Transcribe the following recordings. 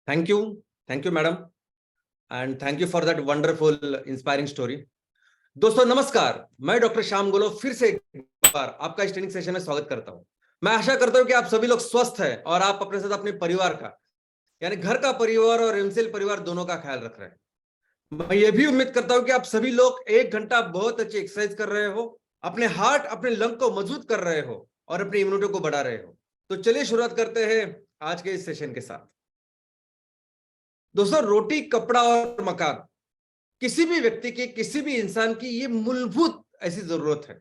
Thank you. Thank you madam, and thank you for that wonderful inspiring story. दोस्तों नमस्कार, मैं doctor Shyam गोलो फिर से एक बार आपका इस ट्रेनिंग सेशन में स्वागत करता हूं। मैं आशा करता हूं कि आप सभी लोग स्वस्थ हैं और आप अपने साथ अपने परिवार का, यानी घर का परिवार और एमसीएल परिवार दोनों का ख्याल रख रहे हैं। मैं ये भी उम्मीद करता हूं कि आप सभी लोग 1 घंटा बहुत अच्छी एक्सरसाइज कर रहे हो, अपने हार्ट अपने लंग को मजबूत कर रहे हो और अपनी इम्यूनिटी को बढ़ा रहे हो। तो चलिए शुरुआत करते हैं आज के इस सेशन के साथ। दोस्तों, रोटी, कपड़ा और मकान किसी भी व्यक्ति की, किसी भी इंसान की ये मूलभूत ऐसी जरूरत है।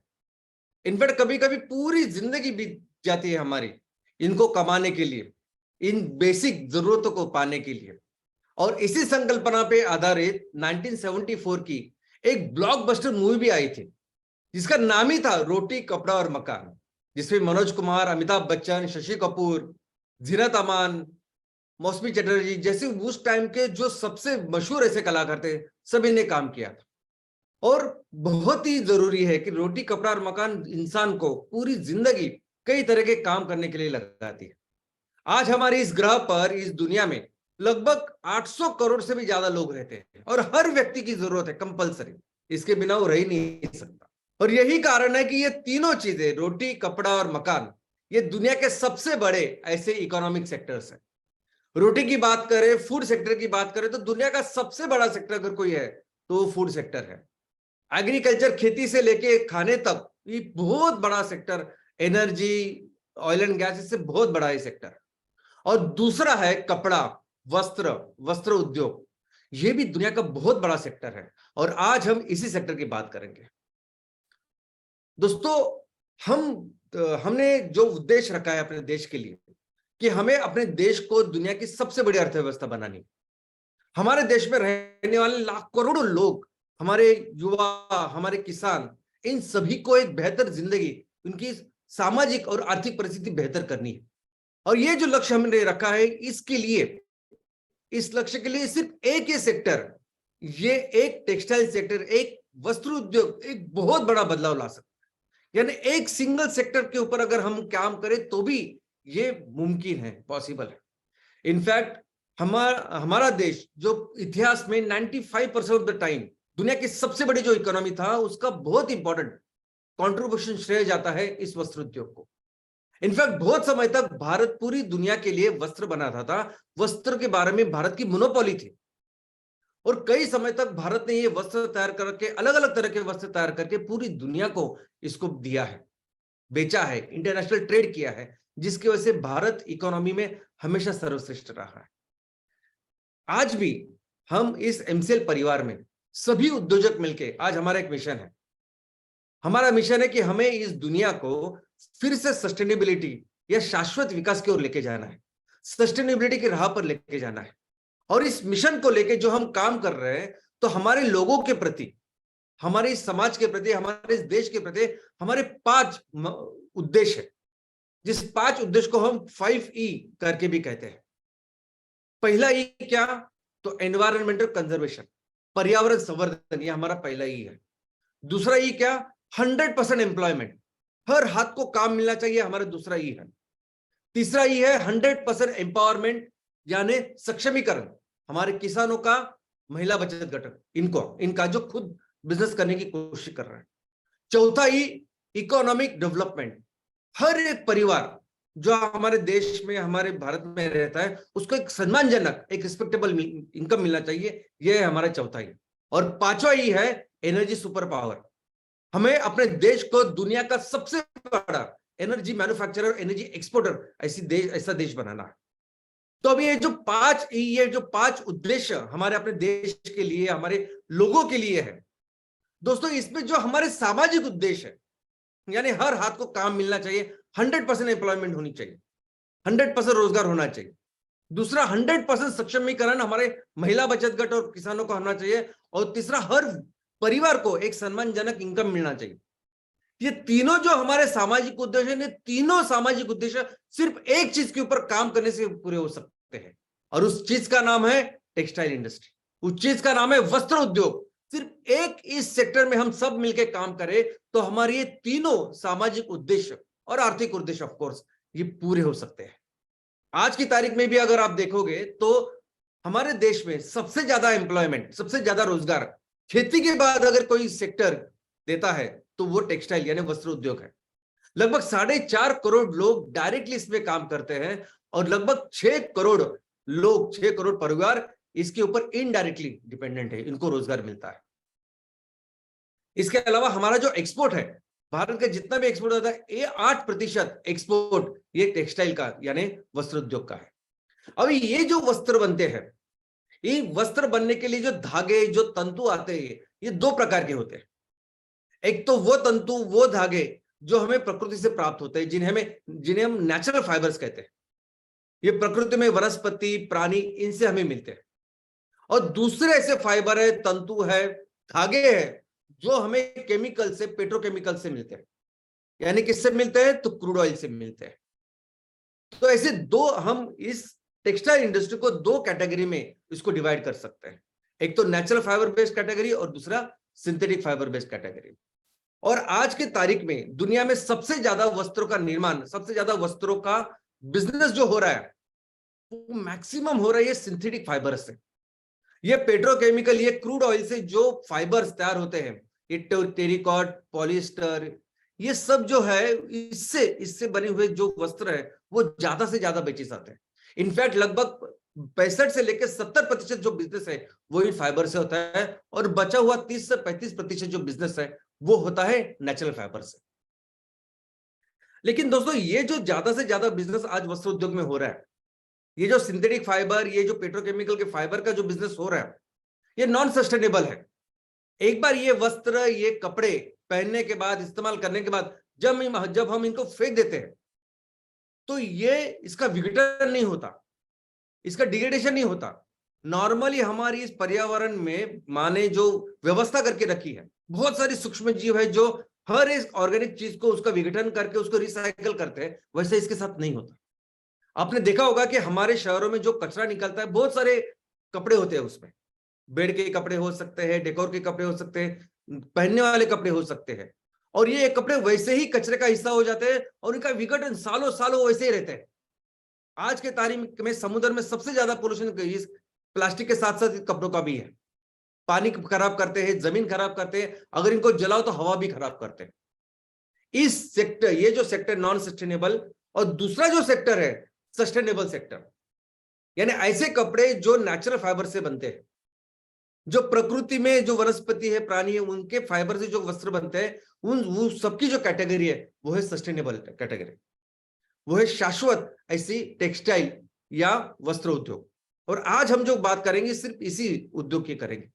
इनफैक्ट कभी कभी पूरी जिंदगी बीत जाती है हमारी इनको कमाने के लिए, इन बेसिक जरूरतों को पाने के लिए। और इसी संकल्पना पे आधारित 1974 की एक ब्लॉकबस्टर मूवी भी आई थी जिसका नाम ही था रोटी, कपड़ा और मकान, जिसमें मनोज कुमार, अमिताभ बच्चन, शशि कपूर, जीनत अमान, मौसमी चटर्जी जैसे उस टाइम के जो सबसे मशहूर ऐसे कलाकार थे, सभी ने काम किया था। और बहुत ही जरूरी है कि रोटी, कपड़ा और मकान इंसान को पूरी जिंदगी कई तरह के काम करने के लिए लगाती है। आज हमारे इस ग्रह पर, इस दुनिया में लगभग 800 करोड़ से भी ज्यादा लोग रहते हैं और हर व्यक्ति की जरूरत है कंपलसरी, इसके बिना वो रह ही नहीं सकता। और यही कारण है कि ये तीनों चीजें, रोटी, कपड़ा और मकान, ये दुनिया के सबसे बड़े ऐसे इकोनॉमिक सेक्टर्स हैं। रोटी की बात करें, फूड सेक्टर की बात करें, तो दुनिया का सबसे बड़ा सेक्टर अगर कोई है तो वो फूड सेक्टर है। एग्रीकल्चर, खेती से लेके खाने तक ये बहुत बड़ा sector, energy, oil and gas, इससे बहुत बड़ा ये सेक्टर। और दूसरा है कपड़ा, वस्त्र, वस्त्र उद्योग, ये भी दुनिया का बहुत बड़ा सेक्टर है और आज हम इसी सेक्टर की बात करेंगे। दोस्तों, हमने जो उद्देश्य रखा है अपने देश के लिए कि हमें अपने देश को दुनिया की सबसे बड़ी अर्थव्यवस्था बनानी। हमारे देश में रहने वाले लाख करोड़ों लोग, हमारे युवा, हमारे किसान, इन सभी को एक बेहतर जिंदगी, उनकी सामाजिक और आर्थिक परिस्थिति बेहतर करनी है। और ये जो लक्ष्य हमने रखा है, इसके लिए, इस लक्ष्य के लिए सिर्फ एक ही सेक्टर, ये एक टेक्सटाइल सेक्टर, एक वस्त्र उद्योग एक बहुत बड़ा बदलाव ला सकता है। यानी एक सिंगल सेक्टर के ऊपर अगर हम काम करें तो भी ये मुमकिन है, पॉसिबल है। इनफैक्ट हमारा देश जो इतिहास में 95% ऑफ द टाइम दुनिया की सबसे बड़ी जो इकोनॉमी था, उसका बहुत इंपॉर्टेंट कंट्रीब्यूशन श्रेय जाता है इस वस्त्र उद्योग को। इनफैक्ट बहुत समय तक भारत पूरी दुनिया के लिए वस्त्र बनाता था, वस्त्र के बारे में भारत की मोनोपोली थी। और कई समय तक भारत ने ये वस्त्र तैयार करके, अलग अलग तरह के वस्त्र तैयार करके पूरी दुनिया को इसको दिया है, बेचा है, इंटरनेशनल ट्रेड किया है, जिसकी वजह से भारत इकोनॉमी में हमेशा सर्वश्रेष्ठ रहा है। आज भी हम इस एमसीएल परिवार में सभी उद्योजक मिलके, आज हमारा एक मिशन है। हमारा मिशन है कि हमें इस दुनिया को फिर से सस्टेनेबिलिटी या शाश्वत विकास की ओर लेके जाना है, सस्टेनेबिलिटी की राह पर लेके जाना है। और इस मिशन को लेके जो हम काम कर रहे हैं, तो हमारे लोगों के प्रति, हमारे इस समाज के प्रति, हमारे इस देश के प्रति हमारे 5 उद्देश्य है, जिस 5 उद्देश्य को हम 5E करके भी कहते हैं। पहला ई क्या? तो एनवायरमेंटल कंजर्वेशन, पर्यावरण संवर्धन, ये हमारा पहला ई है। दूसरा ई क्या? 100% एम्प्लॉयमेंट, हर हाथ को काम मिलना चाहिए, हमारा दूसरा ई है। तीसरा ई है 100% एम्पावरमेंट, यानी सक्षमीकरण, हमारे किसानों का, महिला बचत गठन, इनका जो खुद बिजनेस करने की कोशिश कर रहे हैं। चौथा ई इकोनॉमिक डेवलपमेंट, हर एक परिवार जो हमारे देश में, हमारे भारत में रहता है, उसको एक सम्मानजनक, एक रिस्पेक्टेबल इनकम मिलना चाहिए, यह है हमारा चौथा ई। और पांचवा ई है एनर्जी सुपर पावर, हमें अपने देश को दुनिया का सबसे बड़ा एनर्जी मैन्युफैक्चरर, एनर्जी एक्सपोर्टर, ऐसा देश बनाना है। तो अभी ये जो 5E, ये जो 5 उद्देश्य हमारे अपने देश के लिए, हमारे लोगों के लिए है। दोस्तों, इसमें जो हमारे सामाजिक उद्देश्य है, यानी हर हाथ को काम मिलना चाहिए, 100% एम्प्लॉयमेंट होनी चाहिए, 100% रोजगार होना चाहिए। दूसरा 100% सक्षमीकरण, हमारे महिला बचत गट और किसानों को होना चाहिए। और तीसरा, हर परिवार को एक सम्मानजनक इनकम मिलना चाहिए। ये तीनों जो हमारे सामाजिक उद्देश्य हैं, तीनों सामाजिक उद्देश्य सिर्फ एक चीज के ऊपर काम करने से पूरे हो सकते हैं, और उस चीज का नाम है टेक्सटाइल इंडस्ट्री, उस चीज का नाम है वस्त्र उद्योग। सिर्फ एक इस सेक्टर में हम सब मिलकर काम करें तो हमारे ये तीनों सामाजिक उद्देश्य और आर्थिक उद्देश्य ऑफ कोर्स ये पूरे हो सकते हैं। आज की तारीख में भी अगर आप देखोगे तो हमारे देश में सबसे ज्यादा एम्प्लॉयमेंट, सबसे ज्यादा रोजगार खेती के बाद अगर कोई सेक्टर देता है तो वो टेक्सटाइल यानी वस्त्र उद्योग है। लगभग 4.5 करोड़ लोग डायरेक्टली इसमें काम करते हैं और लगभग 6 करोड़ लोग, 6 करोड़ परिवार इसके ऊपर इनडायरेक्टली डिपेंडेंट है, इनको रोजगार मिलता है। इसके अलावा हमारा जो एक्सपोर्ट है, भारत का जितना भी एक्सपोर्ट होता है, ये 8% एक्सपोर्ट ये टेक्सटाइल का यानी वस्त्र उद्योग का है। अभी ये जो वस्त्र बनते हैं, ये वस्त्र बनने के लिए जो धागे, जो तंतु आते हैं, ये 2 प्रकार के होते हैं। एक तो वो तंतु, वो धागे जो हमें प्रकृति से प्राप्त होते हैं, जिन्हें हम नेचुरल फाइबर्स कहते हैं। ये प्रकृति में वनस्पति, प्राणी, इनसे हमें मिलते हैं। और दूसरे ऐसे फाइबर है, तंतु है, धागे है, जो हमें केमिकल से, पेट्रोकेमिकल से मिलते हैं। यानी किससे मिलते हैं? तो क्रूड ऑयल से मिलते हैं। तो ऐसे हम इस टेक्सटाइल इंडस्ट्री को 2 कैटेगरी में इसको डिवाइड कर सकते हैं। एक तो नेचुरल फाइबर बेस्ड कैटेगरी और दूसरा सिंथेटिक फाइबर बेस्ड कैटेगरी। और आज की तारीख में दुनिया में सबसे ज्यादा वस्त्रों का निर्माण, सबसे ज्यादा वस्त्रों का बिजनेस जो हो रहा है, वो मैक्सिमम हो रहा है ये सिंथेटिक फाइबर से। ये पेट्रोकेमिकल, ये क्रूड ऑयल से जो फाइबर्स तैयार होते हैं, ये टेरिकॉट, पॉलिएस्टर, ये सब जो है, इससे बने हुए जो वस्त्र है वो ज्यादा से ज्यादा बेचे जाते हैं। इनफैक्ट लगभग 65 से लेकर 70% जो बिजनेस है वो इन फाइबर से होता है, और बचा हुआ 30 से 35% जो बिजनेस है वो होता है नेचुरल फाइबर से। लेकिन दोस्तों, ये जो ज्यादा से ज्यादा बिजनेस आज वस्त्र उद्योग में हो रहा है, ये जो सिंथेटिक फाइबर, ये जो पेट्रोकेमिकल के फाइबर का जो बिजनेस हो रहा है, ये नॉन सस्टेनेबल है। एक बार ये वस्त्र, ये कपड़े पहनने के बाद, इस्तेमाल करने के बाद जब हम इनको फेंक देते हैं, तो ये इसका विघटन नहीं होता, इसका डिग्रेडेशन नहीं होता। नॉर्मली हमारी इस पर्यावरण में माने जो व्यवस्था करके रखी है, बहुत सारी सूक्ष्म जीव है जो हर एक ऑर्गेनिक चीज को, उसका विघटन करके उसको रिसाइकल करते हैं, वैसे इसके साथ नहीं होता। आपने देखा होगा कि हमारे शहरों में जो कचरा निकलता है, बहुत सारे कपड़े होते हैं उसमें। बेड के कपड़े हो सकते हैं, डेकोर के कपड़े हो सकते हैं, पहनने वाले कपड़े हो सकते हैं, और ये कपड़े वैसे ही कचरे का हिस्सा हो जाते हैं और इनका विघटन सालों सालों वैसे ही रहते हैं। आज के तारीख में समुद्र में सबसे ज्यादा पोल्यूशन इस प्लास्टिक के साथ साथ कपड़ों का भी है। पानी खराब करते हैं, जमीन खराब करते हैं, अगर इनको जलाओ तो हवा भी खराब करते हैं। इस सेक्टर, ये जो सेक्टर नॉन सस्टेनेबल, और दूसरा जो सेक्टर है सस्टेनेबल सेक्टर, यानी ऐसे कपड़े जो नेचुरल फाइबर से बनते हैं, जो प्रकृति में जो वनस्पति है, प्राणी है, उनके फाइबर से जो वस्त्र बनते हैं, वो सबकी जो कैटेगरी है वो है सस्टेनेबल कैटेगरी, वो है शाश्वत ऐसी टेक्सटाइल या वस्त्र उद्योग। और आज हम जो बात करेंगे सिर्फ इसी उद्योग की करेंगे।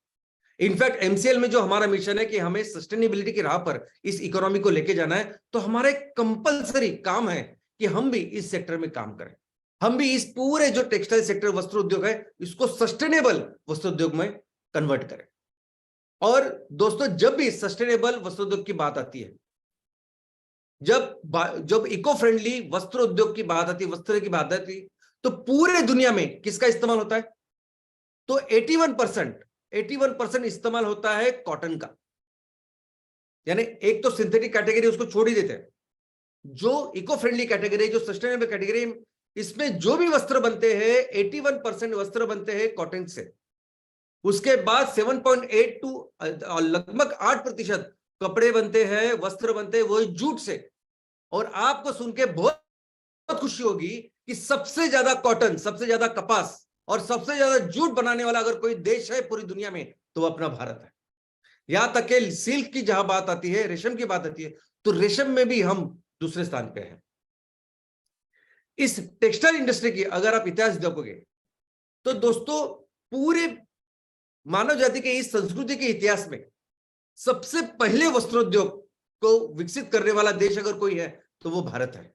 इनफैक्ट एमसीएल में जो हमारा मिशन है कि हमें सस्टेनेबिलिटी की राह पर इस इकोनॉमी को लेके जाना है, तो हमारा एक कंपलसरी काम है कि हम भी इस सेक्टर में काम करें। हम भी इस पूरे जो टेक्सटाइल सेक्टर, वस्त्र उद्योग है, इसको सस्टेनेबल वस्त्र उद्योग में कन्वर्ट करें। और दोस्तों, जब भी सस्टेनेबल वस्त्र उद्योग की बात आती है, जब इको फ्रेंडली वस्त्र उद्योग की बात आती है, वस्त्र की बात आती है, तो पूरे दुनिया में किसका इस्तेमाल होता है? तो 81% इस्तेमाल होता है कॉटन का। यानी एक तो सिंथेटिक कैटेगरी उसको छोड़ ही देते हैं, जो इको फ्रेंडली कैटेगरी, जो सस्टेनेबल कैटेगरी, इसमें जो भी वस्त्र बनते हैं 81% वस्त्र बनते हैं कॉटन से। उसके बाद 7.8 टू लगभग 8% कपड़े बनते हैं, वस्त्र बनते हैं वो जूट से। और आपको सुन के बहुत खुशी होगी कि सबसे ज्यादा कॉटन, सबसे ज्यादा कपास और सबसे ज्यादा जूट बनाने वाला अगर कोई देश है पूरी दुनिया में तो वो अपना भारत है। यहां तक कि सिल्क की जहां बात आती है, रेशम की बात आती है, तो रेशम में भी हम दूसरे स्थान पे हैं। इस टेक्सटाइल इंडस्ट्री की अगर आप इतिहास देखोगे तो दोस्तों, पूरे मानव जाति के इस संस्कृति के इतिहास में सबसे पहले वस्त्रोद्योग को विकसित करने वाला देश अगर कोई है तो वो भारत है।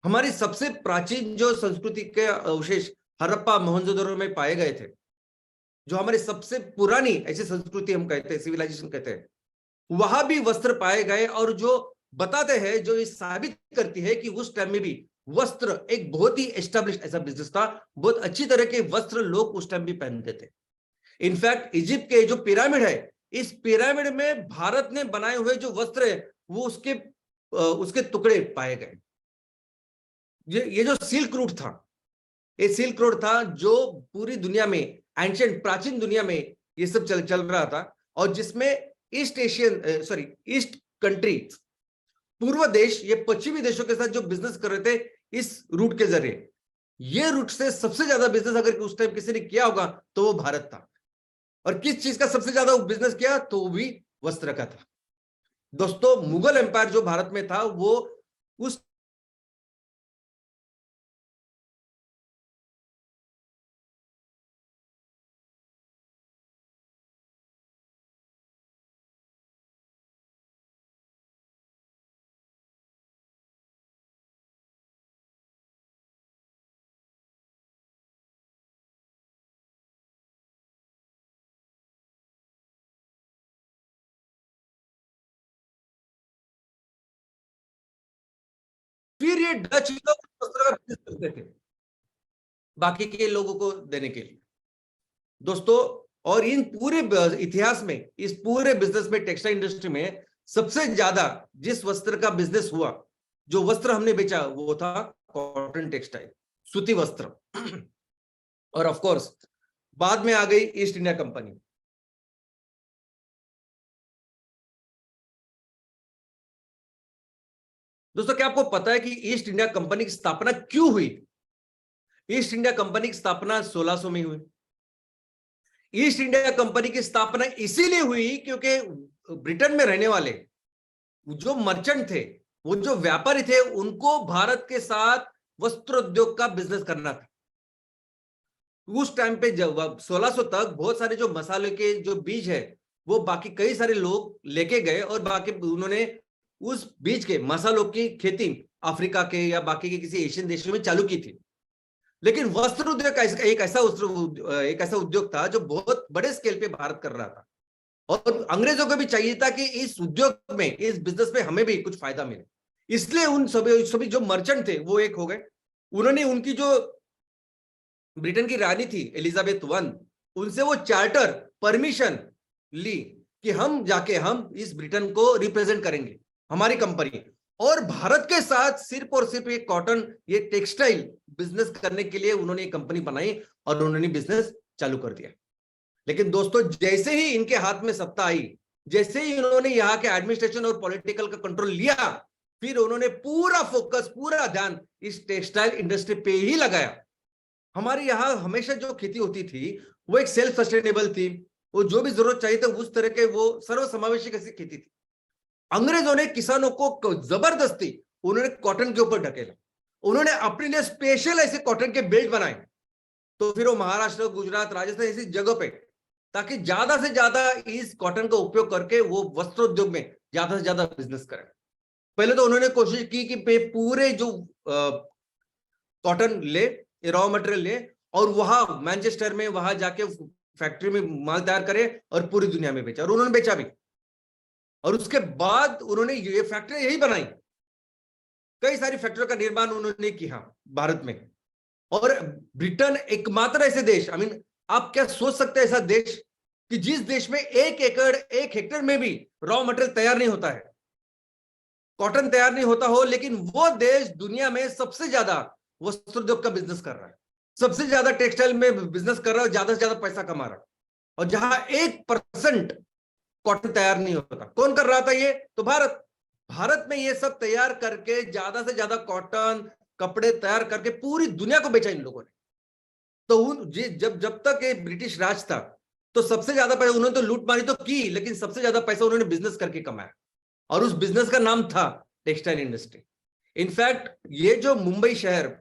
हमारी सबसे प्राचीन जो संस्कृति के अवशेष हड़प्पा, मोहनजोदड़ो में पाए गए थे, जो हमारी सबसे पुरानी ऐसी संस्कृति हम कहते हैं, सिविलाइजेशन कहते हैं, वहां भी वस्त्र पाए गए। और जो बताते हैं, जो ये साबित करती है कि उस टाइम में भी वस्त्र एक बहुत ही एस्टेब्लिश ऐसा बिजनेस था। बहुत अच्छी तरह के वस्त्र लोग उस टाइम भी पहनते थे। इनफैक्ट इजिप्ट के जो पिरामिड है, इस पिरामिड में भारत ने बनाए हुए जो वस्त्र है वो उसके टुकड़े पाए गए। ये जो सिल्क रूट था, ये सिल्क रोड था जो पूरी दुनिया में, एंशिएंट प्राचीन दुनिया में ये सब चल रहा था, और जिसमें ईस्ट कंट्री, पूर्व देश, ये पश्चिमी देशों के साथ जो बिजनेस कर रहे थे इस रूट के जरिए, ये रूट से सबसे ज्यादा बिजनेस अगर उस टाइम किसी ने किया होगा तो वो भारत था। और किस चीज का सबसे ज्यादा बिजनेस किया, तो वो भी वस्त्र का था। दोस्तों, मुगल एम्पायर जो भारत में था वो उस फिर ये डच लोग वस्त्र का बिजनेस करते थे बाकी के लोगों को देने के लिए। दोस्तों, और इन पूरे इतिहास में, इस पूरे बिजनेस में, टेक्सटाइल इंडस्ट्री में सबसे ज्यादा जिस वस्त्र का बिजनेस हुआ, जो वस्त्र हमने बेचा, वो था कॉटन टेक्सटाइल, सूती वस्त्र। और ऑफ कोर्स बाद में आ गई ईस्ट इंडिया कंपनी। दोस्तों, क्या आपको पता है कि ईस्ट इंडिया कंपनी की स्थापना क्यों हुई? ईस्ट इंडिया कंपनी की स्थापना 1600 में हुई। ईस्ट इंडिया कंपनी की स्थापना इसीलिए हुई क्योंकि ब्रिटेन में रहने वाले जो मर्चेंट थे, वो जो व्यापारी थे, उनको भारत के साथ वस्त्र उद्योग का बिजनेस करना था। उस टाइम पे जब 1600 तक बहुत सारे जो मसाले के जो बीज है वो बाकी कई सारे लोग लेके गए, और बाकी उन्होंने उस बीज के मसालों की खेती अफ्रीका के या बाकी के किसी एशियन देशों में चालू की थी। लेकिन वस्त्र उद्योग एक ऐसा उद्योग था जो बहुत बड़े स्केल पे भारत कर रहा था, और अंग्रेजों को भी चाहिए था कि इस उद्योग में, इस बिजनेस में हमें भी कुछ फायदा मिले। इसलिए उन सभी जो मर्चेंट थे वो एक हो गए। उन्होंने उनकी जो ब्रिटेन की रानी थी एलिजाबेथ वन, उनसे वो चार्टर परमिशन ली कि हम जाके हम इस ब्रिटेन को रिप्रेजेंट करेंगे, हमारी कंपनी, और भारत के साथ सिर्फ और सिर्फ ये कॉटन, ये टेक्सटाइल बिजनेस करने के लिए उन्होंने एक कंपनी बनाई और उन्होंने बिजनेस चालू कर दिया। लेकिन दोस्तों, जैसे ही इनके हाथ में सत्ता आई, जैसे ही उन्होंने यहाँ के एडमिनिस्ट्रेशन और पॉलिटिकल का कंट्रोल लिया, फिर उन्होंने पूरा फोकस, पूरा ध्यान इस टेक्सटाइल इंडस्ट्री पे ही लगाया। हमारे यहाँ हमेशा जो खेती होती थी वो एक सेल्फ सस्टेनेबल थी, वो जो भी जरूरत चाहिए था उस तरह के वो सर्वसमावेशी कैसी खेती थी। अंग्रेजों ने किसानों को जबरदस्ती उन्होंने कॉटन के ऊपर ढकेला, उन्होंने अपने लिए स्पेशल ऐसे कॉटन के बेल्ट बनाए, तो फिर वो महाराष्ट्र, गुजरात, राजस्थान ऐसी जगह पे, ताकि ज्यादा से ज्यादा इस कॉटन का उपयोग करके वो वस्त्र उद्योग में ज्यादा से ज्यादा बिजनेस करें। पहले तो उन्होंने कोशिश की कि पूरे जो कॉटन ले, रॉ मटेरियल ले, और वहां मैनचेस्टर में वहां जाके फैक्ट्री में माल तैयार करे और पूरी दुनिया में बेचा, और उन्होंने बेचा भी। और उसके बाद उन्होंने ये फैक्ट्री यही बनाई, कई सारी फैक्ट्रियों का निर्माण उन्होंने किया भारत में। और ब्रिटेन एकमात्र ऐसे देश, आई मीन आप क्या सोच सकते हैं ऐसा देश कि जिस देश में 1 हेक्टेयर में भी रॉ मटेरियल तैयार नहीं होता है, कॉटन तैयार नहीं होता हो, लेकिन वो देश दुनिया में सबसे ज्यादा वस्त्र उद्योग का बिजनेस कर रहा है, सबसे ज्यादा टेक्सटाइल में बिजनेस कर रहा है, ज्यादा से ज्यादा पैसा कमा रहा है। और जहां 1% कॉटन तैयार नहीं होता, कौन कर रहा था ये? तो भारत। भारत में ये सब तैयार करके ज्यादा से ज्यादा कॉटन कपड़े तैयार करके पूरी दुनिया को बेचा इन लोगों ने। तो जब जब तक ये ब्रिटिश राज था, तो सबसे ज्यादा पैसा उन्होंने तो लूट मारी तो की, लेकिन सबसे ज्यादा पैसा उन्होंने बिजनेस करके कमाया, और उस बिजनेस का नाम था टेक्सटाइल इंडस्ट्री। इनफैक्ट ये जो मुंबई शहर,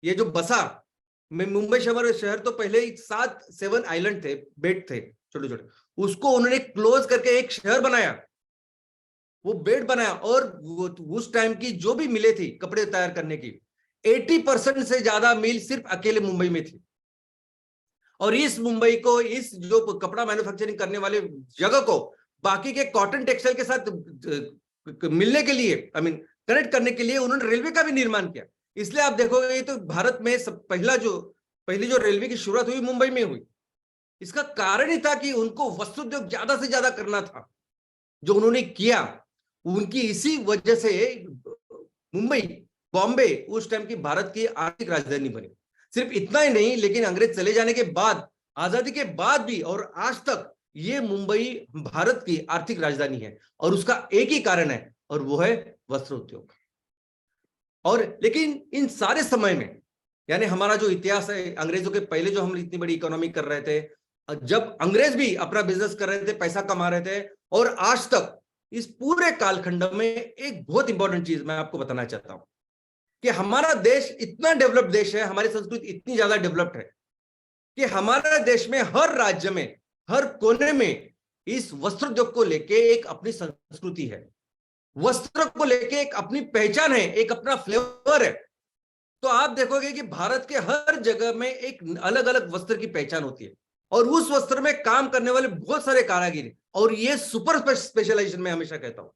ये जो बसा, मुंबई शहर तो पहले ही 7 आइलैंड थे, बेट थे छोटे छोटे, उसको उन्होंने क्लोज करके एक शहर बनाया, वो बेड बनाया। और उस टाइम की जो भी मिलें थी कपड़े तैयार करने की, 80% से ज्यादा मिल सिर्फ अकेले मुंबई में थी। और इस मुंबई को, इस जो कपड़ा मैन्युफैक्चरिंग करने वाले जगह को बाकी के कॉटन टेक्सटाइल के साथ मिलने के लिए, आई मीन कनेक्ट करने के लिए उन्होंने रेलवे का भी निर्माण किया। इसलिए आप देखोगे तो भारत में पहली जो रेलवे की शुरुआत हुई मुंबई में हुई। इसका कारण ही था कि उनको वस्त्र उद्योग ज्यादा से ज्यादा करना था, जो उन्होंने किया। उनकी इसी वजह से मुंबई, बॉम्बे उस टाइम की भारत की आर्थिक राजधानी बनी। सिर्फ इतना ही नहीं, लेकिन अंग्रेज चले जाने के बाद, आजादी के बाद भी और आज तक ये मुंबई भारत की आर्थिक राजधानी है, और उसका एक ही कारण है, और वो है वस्त्र उद्योग। और लेकिन इन सारे समय में, यानी हमारा जो इतिहास है, अंग्रेजों के पहले जो हम इतनी बड़ी इकोनॉमी कर रहे थे, जब अंग्रेज भी अपना बिजनेस कर रहे थे, पैसा कमा रहे थे, और आज तक इस पूरे कालखंड में एक बहुत इंपॉर्टेंट चीज मैं आपको बताना चाहता हूं कि हमारा देश इतना डेवलप्ड देश है, हमारी संस्कृति इतनी ज्यादा डेवलप्ड है कि हमारे देश में हर राज्य में, हर कोने में इस वस्त्र उद्योग को लेके एक अपनी संस्कृति है, वस्त्र को लेके एक अपनी पहचान है, एक अपना फ्लेवर है। तो आप देखोगे कि भारत के हर जगह में एक अलग अलग वस्त्र की पहचान होती है, और उस वस्त्र में काम करने वाले बहुत सारे कारागिर, और ये सुपर स्पेशलाइजेशन में हमेशा कहता हूं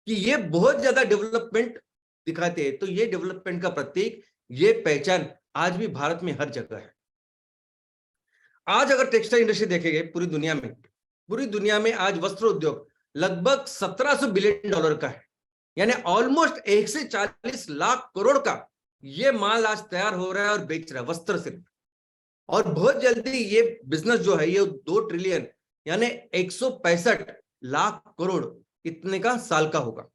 कि ये बहुत ज्यादा डेवलपमेंट दिखाते हैं। तो ये डेवलपमेंट का प्रतीक, ये पहचान आज भी भारत में हर जगह है। आज अगर टेक्सटाइल इंडस्ट्री देखेंगे पूरी दुनिया में आज वस्त्र उद्योग लगभग 1700 बिलियन डॉलर का है, यानी ऑलमोस्ट 140 लाख करोड़ का ये माल आज तैयार हो रहा है और बेच रहा है, वस्त्र सिर्फ। और बहुत जल्दी ये बिजनेस जो है ये 2 ट्रिलियन यानी 165 लाख करोड़ इतने का साल का होगा।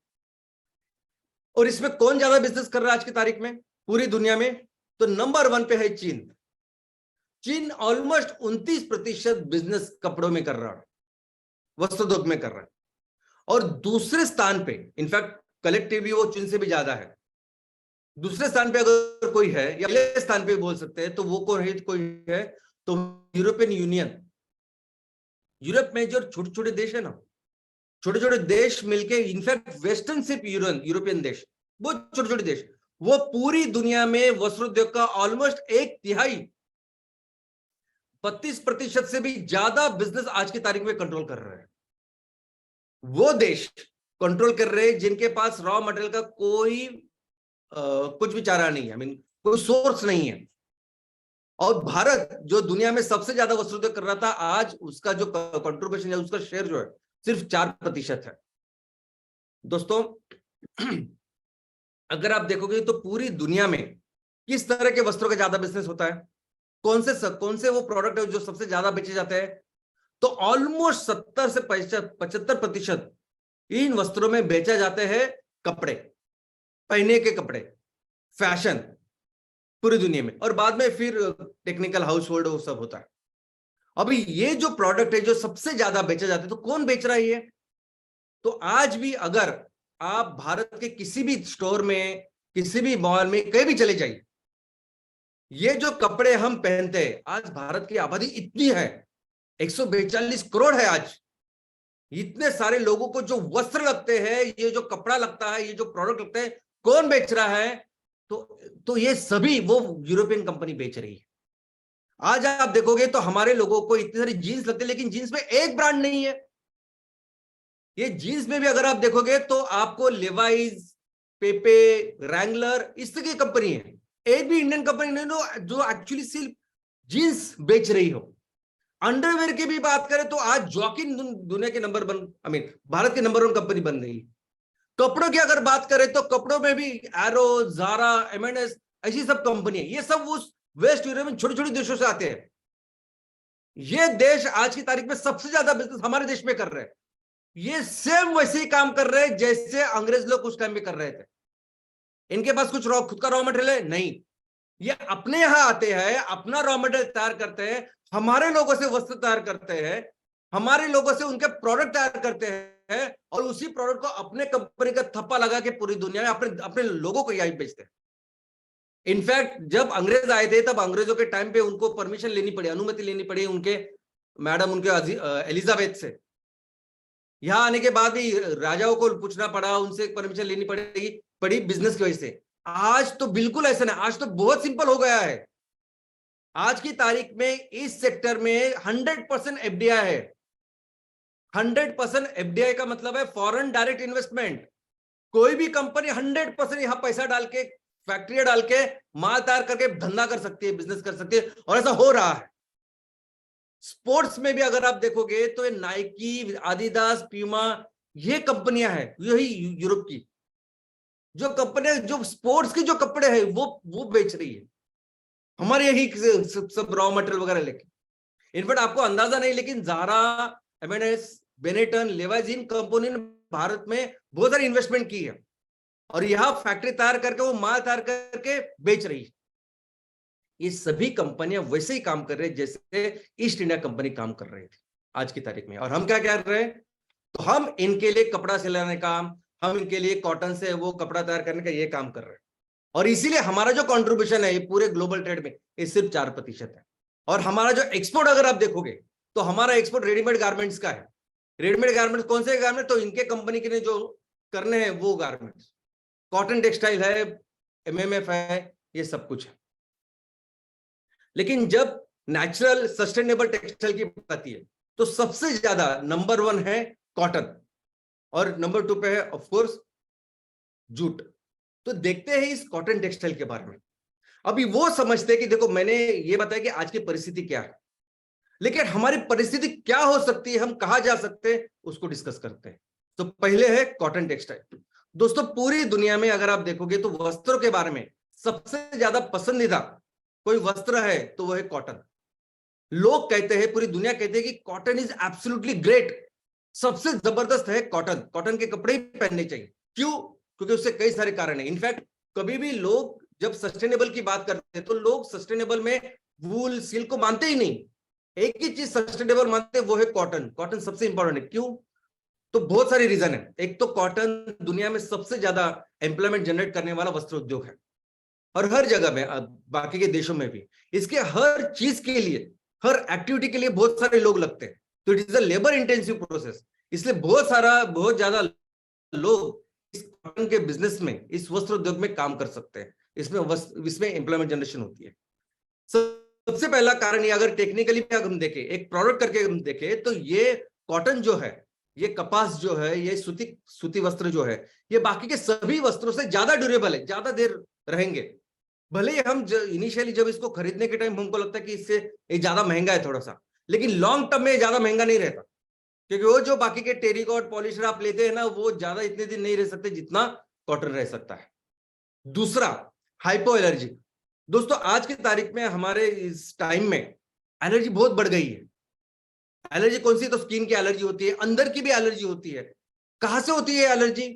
और इसमें कौन ज्यादा बिजनेस कर रहा है आज की तारीख में पूरी दुनिया में? तो नंबर 1 पे है चीन। चीन ऑलमोस्ट 29% बिजनेस कपड़ों में कर रहा है, वस्त्रोद्योग में कर रहा है। और दूसरे स्थान पे, इनफैक्ट कलेक्टिवली वो चीन से भी ज्यादा है। दूसरे स्थान पे अगर कोई है, या पहले स्थान पे बोल सकते हैं, तो वो कोई है तो यूरोपियन यूनियन। यूरोप में जो छोटे छोटे देश है ना, छोटे छोटे देश मिलके, इनफैक्ट वेस्टर्न सिर्फ यूरोपियन देश, वो छोटे छोटे देश, वो पूरी दुनिया में वस्त्रोद्योग का ऑलमोस्ट 1/3 32% से भी ज्यादा बिजनेस आज की तारीख में कंट्रोल कर रहे हैं। वो देश कंट्रोल कर रहे हैं जिनके पास रॉ मटेरियल का कोई कुछ भी चारा नहीं है, आई मीन कोई सोर्स नहीं है। और भारत जो दुनिया में सबसे ज्यादा वस्त्रोद्योग कर रहा था, आज उसका जो कंट्रीब्यूशन है, उसका शेयर जो है सिर्फ 4% है। दोस्तों अगर आप देखोगे तो पूरी दुनिया में किस तरह के वस्त्रों का ज्यादा बिजनेस होता है, कौन से वो प्रोडक्ट है जो सबसे ज्यादा बेचे जाते हैं, तो ऑलमोस्ट 70 से 75% इन वस्त्रों में बेचा जाते हैं कपड़े, पहने के कपड़े, फैशन पूरी दुनिया में। और बाद में फिर टेक्निकल हाउस होल्ड वो सब होता है। अभी ये जो प्रोडक्ट है जो सबसे ज्यादा बेचा जाता है, तो कौन बेच रहा है ये? तो आज भी अगर आप भारत के किसी भी स्टोर में, किसी भी मॉल में, कहीं भी चले जाइए, ये जो कपड़े हम पहनते हैं, आज भारत की आबादी इतनी है, 142 करोड़ है आज। इतने सारे लोगों को जो वस्त्र लगते हैं, ये जो कपड़ा लगता है, ये जो प्रोडक्ट लगते हैं, कौन बेच रहा है? तो ये सभी वो यूरोपियन कंपनी बेच रही है। आज आप देखोगे तो हमारे लोगों को इतनी सारी जीन्स लगती है, लेकिन जीन्स में एक ब्रांड नहीं है। ये जीन्स में भी अगर आप देखोगे तो आपको लेवाइज, पेपे, रैंगलर, इस तरह की कंपनी है, एक भी इंडियन कंपनी नहीं जो एक्चुअली सिर्फ जीन्स बेच रही हो। अंडरवेयर की भी बात करें तो आज जॉकिन दुनिया के भारत के नंबर 1 कंपनी बन गई। कपड़ों की अगर बात करें तो कपड़ों में भी एरो, जारा, एमएनएस, ऐसी सब कंपनी है। ये सब उस वेस्ट यूरोप में छोटे छोटे देशों से आते हैं। ये देश आज की तारीख में सबसे ज्यादा बिजनेस हमारे देश में कर रहे हैं। ये सेम वैसे ही काम कर रहे हैं जैसे अंग्रेज लोग उस टाइम में कर रहे थे। इनके पास कुछ खुद का रॉ मटेरियल है नहीं, ये अपने यहां आते हैं, अपना रॉ मटेरियल तैयार करते हैं, हमारे लोगों से वस्त्र तैयार करते हैं, हमारे लोगों से उनके प्रोडक्ट तैयार करते हैं, और उसी प्रोडक्ट को अपने कंपनी का थप्पा लगा के पूरी दुनिया में अपने लोगों को यही बेचते हैं। इनफैक्ट जब अंग्रेज आए थे, तब अंग्रेजों के टाइम पे उनको परमिशन लेनी पड़ी, अनुमति लेनी पड़ी उनके एलिजाबेथ से। यहां आने के बाद भी राजाओं को पूछना पड़ा, उनसे परमिशन लेनी पड़ी बिजनेस की वजह से। आज तो बिल्कुल ऐसा नहीं, आज तो बहुत सिंपल हो गया है। आज की तारीख में इस सेक्टर में 100% एफडीआई है। 100% एफडीआई का मतलब है फॉरेन डायरेक्ट इन्वेस्टमेंट। कोई भी कंपनी 100% यहां पैसा डाल के, फैक्ट्री डाल के, माल तैयार करके धंधा कर सकती है, बिजनेस कर सकती है, और ऐसा हो रहा है। स्पोर्ट्स में भी अगर आप देखोगे तो नाइकी, आदिदास, प्यूमा, ये कंपनियां हैं, यही यूरोप की जो कंपनियां जो स्पोर्ट्स के जो कपड़े हैं वो बेच रही है। हमारे यही सब रॉ मटेरियल वगैरह लेके। इनफैक्ट आपको अंदाजा नहीं, लेकिन जारा, एमएनएस, बेनेटन, लेवाइज, इन कंपनी ने भारत में बहुत सारी इन्वेस्टमेंट की है और यहां फैक्ट्री तैयार करके वो माल तैयार करके बेच रही है। ये सभी कंपनियां वैसे ही काम कर रही है जैसे ईस्ट इंडिया कंपनी काम कर रही थी आज की तारीख में। और हम क्या कर रहे हैं, तो हम इनके लिए कपड़ा सिलाने का, हम इनके लिए कॉटन से वो कपड़ा तैयार करने का ये काम कर रहे हैं। और इसीलिए हमारा जो कंट्रीब्यूशन है ये पूरे ग्लोबल ट्रेड में ये सिर्फ 4% है। और हमारा जो एक्सपोर्ट अगर आप देखोगे तो हमारा एक्सपोर्ट रेडीमेड गारमेंट्स का है। रेडीमेड गारमेंट्स कौन से गारमेंट, तो इनके कंपनी के लिए जो करने हैं वो गारमेंट्स, कॉटन टेक्सटाइल है, एमएमएफ है, ये सब कुछ है। लेकिन जब नेचुरल सस्टेनेबल टेक्सटाइल की बात आती है तो सबसे ज्यादा नंबर 1 है कॉटन और नंबर 2 पे है ऑफ कोर्स जूट। तो देखते हैं इस कॉटन टेक्सटाइल के बारे में। अभी वो समझते हैं कि देखो मैंने ये बताया कि आज की परिस्थिति क्या है, लेकिन हमारी परिस्थिति क्या हो सकती है, हम कहां जा सकते हैं, उसको डिस्कस करते हैं। तो पहले है कॉटन टेक्सटाइल। दोस्तों पूरी दुनिया में अगर आप देखोगे तो वस्त्रों के बारे में सबसे ज्यादा पसंदीदा कोई वस्त्र है तो वो है कॉटन। लोग कहते हैं, पूरी दुनिया कहते हैं कि कॉटन इज एब्सोल्युटली ग्रेट, सबसे जबरदस्त है कॉटन, कॉटन के कपड़े ही पहनने चाहिए। क्यों? क्योंकि उससे कई सारे कारण है। इनफैक्ट कभी भी लोग जब सस्टेनेबल की बात करते हैं तो लोग सस्टेनेबल में वूल, सिल्क को मानते ही नहीं। एक ही चीज सस्टेनेबल मानते हैं, वो है कॉटन। कॉटन सबसे इंपॉर्टेंट है। क्यों? तो बहुत सारी रीजन है। एक तो कॉटन दुनिया में सबसे ज्यादा एम्प्लॉयमेंट जनरेट करने वाला वस्त्र उद्योग है और हर जगह में, बाकी के देशों में भी इसके हर चीज के लिए, हर एक्टिविटी के लिए बहुत सारे लोग लगते हैं। तो it is a labour intensive process, इसलिए बहुत ज्यादा लोग इस कॉटन के बिजनेस में, इस वस्त्र उद्योग में काम कर सकते हैं। इसमें एम्प्लॉयमेंट जनरेशन होती है। सबसे पहला कारण ये, अगर टेक्निकली अगर हम देखें, एक प्रोडक्ट करके हम देखें, तो ये कॉटन जो है, ये कपास जो है, ये सूती वस्त्र जो है, ये बाकी के सभी वस्त्रों से ज्यादा ड्यूरेबल है, ज्यादा देर रहेंगे। भले ही हम इनिशियली जब इसको खरीदने के टाइम हमको लगता है कि इससे ये ज्यादा महंगा है थोड़ा सा, लेकिन लॉन्ग टर्म में ज्यादा महंगा नहीं रहता, क्योंकि वो जो बाकी के टेरिकॉट पॉलिस्टर आप लेते हैं ना, वो ज्यादा इतने दिन नहीं रह सकते जितना कॉटन रह सकता है। दूसरा, हाइपो एलर्जी। दोस्तों आज की तारीख में हमारे इस टाइम में एलर्जी बहुत बढ़ गई है। एलर्जी कौन सी? तो स्किन की एलर्जी होती है, अंदर की भी एलर्जी होती है। कहां से होती है एलर्जी?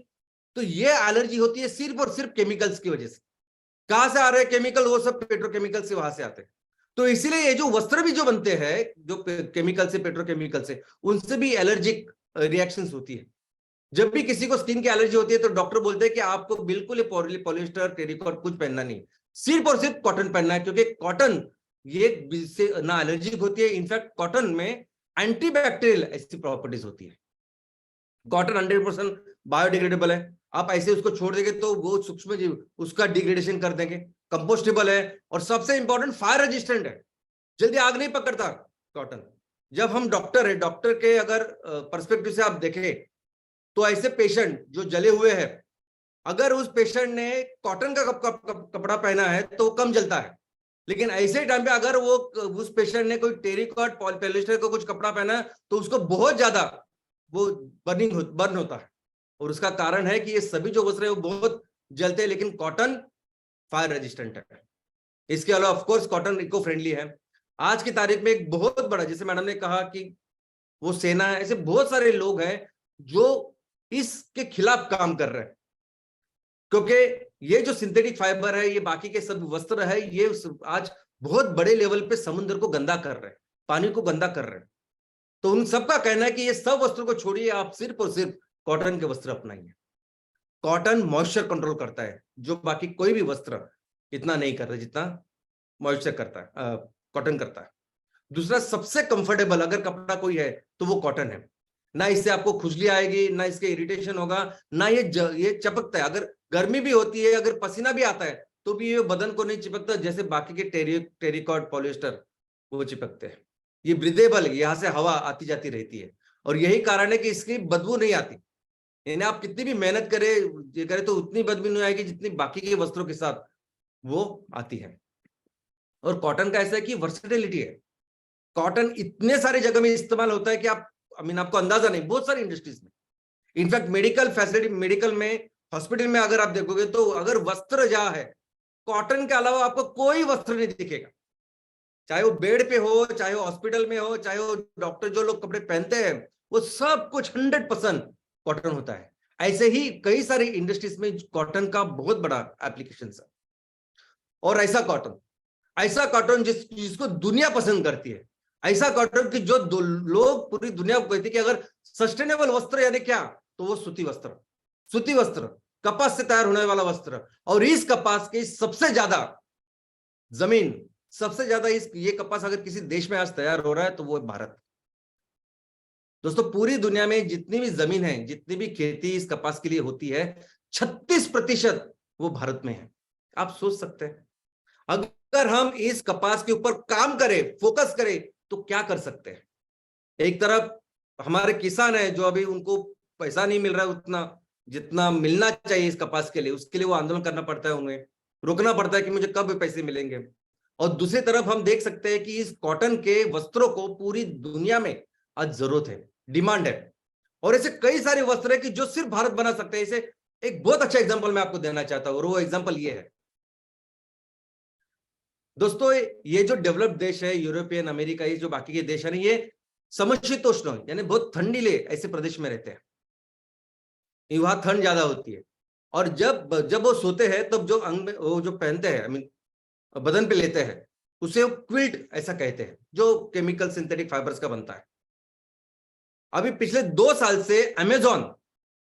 तो ये एलर्जी होती है सिर्फ और सिर्फ केमिकल्स की वजह से। कहां से आ रहे हैं केमिकल? वो सब पेट्रोकेमिकल से वहां से आते हैं। तो इसीलिए ये जो वस्त्र भी जो बनते हैं, जो केमिकल से, पेट्रोकेमिकल से, उनसे भी एलर्जिक रिएक्शंस होती है। जब भी किसी को स्किन की एलर्जी होती है तो डॉक्टर बोलते हैं कि आपको बिल्कुल पॉलिस्टर, टेरिकॉट कुछ पहनना नहीं, सिर्फ और सिर्फ कॉटन पहनना है, क्योंकि कॉटन ये से ना एलर्जिक होती है। इनफैक्ट कॉटन में एंटीबैक्टीरियल ऐसी प्रॉपर्टीज होती है। कॉटन 100% बायोडिग्रेडेबल है, आप ऐसे उसको छोड़ देंगे तो वो सूक्ष्म जीव उसका डिग्रेडेशन कर देंगे। कंपोस्टेबल है और सबसे इंपॉर्टेंट फायर रेजिस्टेंट है, जल्दी आग नहीं पकड़ता कॉटन। जब हम डॉक्टर है, डॉक्टर के अगर पर्सपेक्टिव से आप देखें तो ऐसे पेशेंट जो जले हुए हैं, अगर उस पेशेंट ने कॉटन का कपड़ा पहना है तो कम जलता है, लेकिन ऐसे टाइम पे अगर वो उस पेशेंट ने कोई टेरिकॉट, पॉलिस्टर का कुछ कपड़ा पहना है तो उसको बहुत ज्यादा वो बर्न होता है। और उसका कारण है कि ये सभी जो वस्त्र है वो बहुत जलते हैं, लेकिन कॉटन फायर रेजिस्टेंट है। इसके अलावा of course cotton eco friendly है। आज की तारीख में एक बहुत बड़ा, जैसे मैडम ने कहा कि वो सेना है, ऐसे बहुत सारे लोग हैं जो इसके खिलाफ काम कर रहे हैं, क्योंकि ये जो सिंथेटिक फाइबर है, ये बाकी के सब वस्त्र है, ये आज बहुत बड़े लेवल पे समुद्र को गंदा कर रहे हैं, पानी को गंदा कर रहे हैं। तो उन सबका कहना है कि ये सब वस्त्रों को छोड़िए, आप सिर्फ और सिर्फ कॉटन के वस्त्र अपनाइए। कॉटन मॉइस्चर कंट्रोल करता है, जो बाकी कोई भी वस्त्र इतना नहीं करता जितना मॉइस्चर करता है, कॉटन करता है। दूसरा, सबसे कंफर्टेबल अगर कपड़ा कोई है तो वो कॉटन है। ना इससे आपको खुजली आएगी, ना इसके इरिटेशन होगा, ना ये चिपकता है। अगर गर्मी भी होती है, अगर पसीना भी आता है तो भी ये बदन को नहीं चिपकता जैसे बाकी के टेरिकॉट, पॉलिस्टर वो चिपकते हैं। ये ब्रीदेबल है, यहाँ से हवा आती जाती रहती है और यही कारण है कि इसकी बदबू नहीं आती। यानी आप कितनी भी मेहनत करें, ये करें तो उतनी बदबू नहीं आएगी जितनी बाकी के वस्त्रों के साथ वो आती है। और कॉटन का ऐसा है कि वर्सेटिलिटी है। कॉटन इतने सारे जगह में इस्तेमाल होता है कि आप आपको अंदाजा नहीं, बहुत सारी इंडस्ट्रीज में। इनफैक्ट मेडिकल फैसिलिटी, मेडिकल में, हॉस्पिटल में अगर आप देखोगे तो अगर वस्त्र जहां है, कॉटन के अलावा आपको कोई वस्त्र नहीं दिखेगा, चाहे वो बेड पे हो, चाहे वो हॉस्पिटल में हो, चाहे वो डॉक्टर जो लोग कपड़े पहनते हैं, वो सब कुछ 100% कॉटन होता है। ऐसे ही कई सारी इंडस्ट्रीज में कॉटन का बहुत बड़ा एप्लीकेशन है। और ऐसा कॉटन जिसको दुनिया पसंद करती है, ऐसा कॉटन की जो लोग पूरी दुनिया को कहते हैं कि अगर सस्टेनेबल वस्त्र यानी क्या, तो वो सूती वस्त्र, कपास से तैयार होने वाला वस्त्र। और इस कपास की सबसे ज्यादा ये कपास अगर किसी देश में आज तैयार हो रहा है तो वो भारत। दोस्तों, पूरी दुनिया में जितनी भी जमीन है, जितनी भी खेती इस कपास के लिए होती है, 36% वो भारत में है। आप सोच सकते हैं, अगर हम इस कपास के ऊपर काम करें, फोकस करें, तो क्या कर सकते हैं। एक तरफ हमारे किसान है जो अभी उनको पैसा नहीं मिल रहा है उतना जितना मिलना चाहिए इस कपास के लिए, उसके लिए वो आंदोलन करना पड़ता है, उन्हें रोकना पड़ता है कि मुझे कब पैसे मिलेंगे। और दूसरी तरफ हम देख सकते हैं कि इस कॉटन के वस्त्रों को पूरी दुनिया में आज जरूरत है, डिमांड है। और ऐसे कई सारे वस्त्र है कि जो सिर्फ भारत बना सकते हैं। इसे एक बहुत अच्छा एग्जांपल मैं आपको देना चाहता हूं, और वो एग्जांपल ये है। दोस्तों, ये जो डेवलप्ड देश है, यूरोपियन, अमेरिका, ये जो बाकी के देश है ना, ये समशीतोष्ण यानी बहुत ठंडीले ऐसे प्रदेश में रहते हैं, वहां ठंड ज्यादा होती है। और जब वो सोते हैं तब जो अंग में वो जो पहनते हैं, आई मीन बदन पे लेते हैं, उसे वो क्विल्ट ऐसा कहते हैं, जो केमिकल सिंथेटिक फाइबर्स का बनता है। अभी पिछले 2 साल से अमेजॉन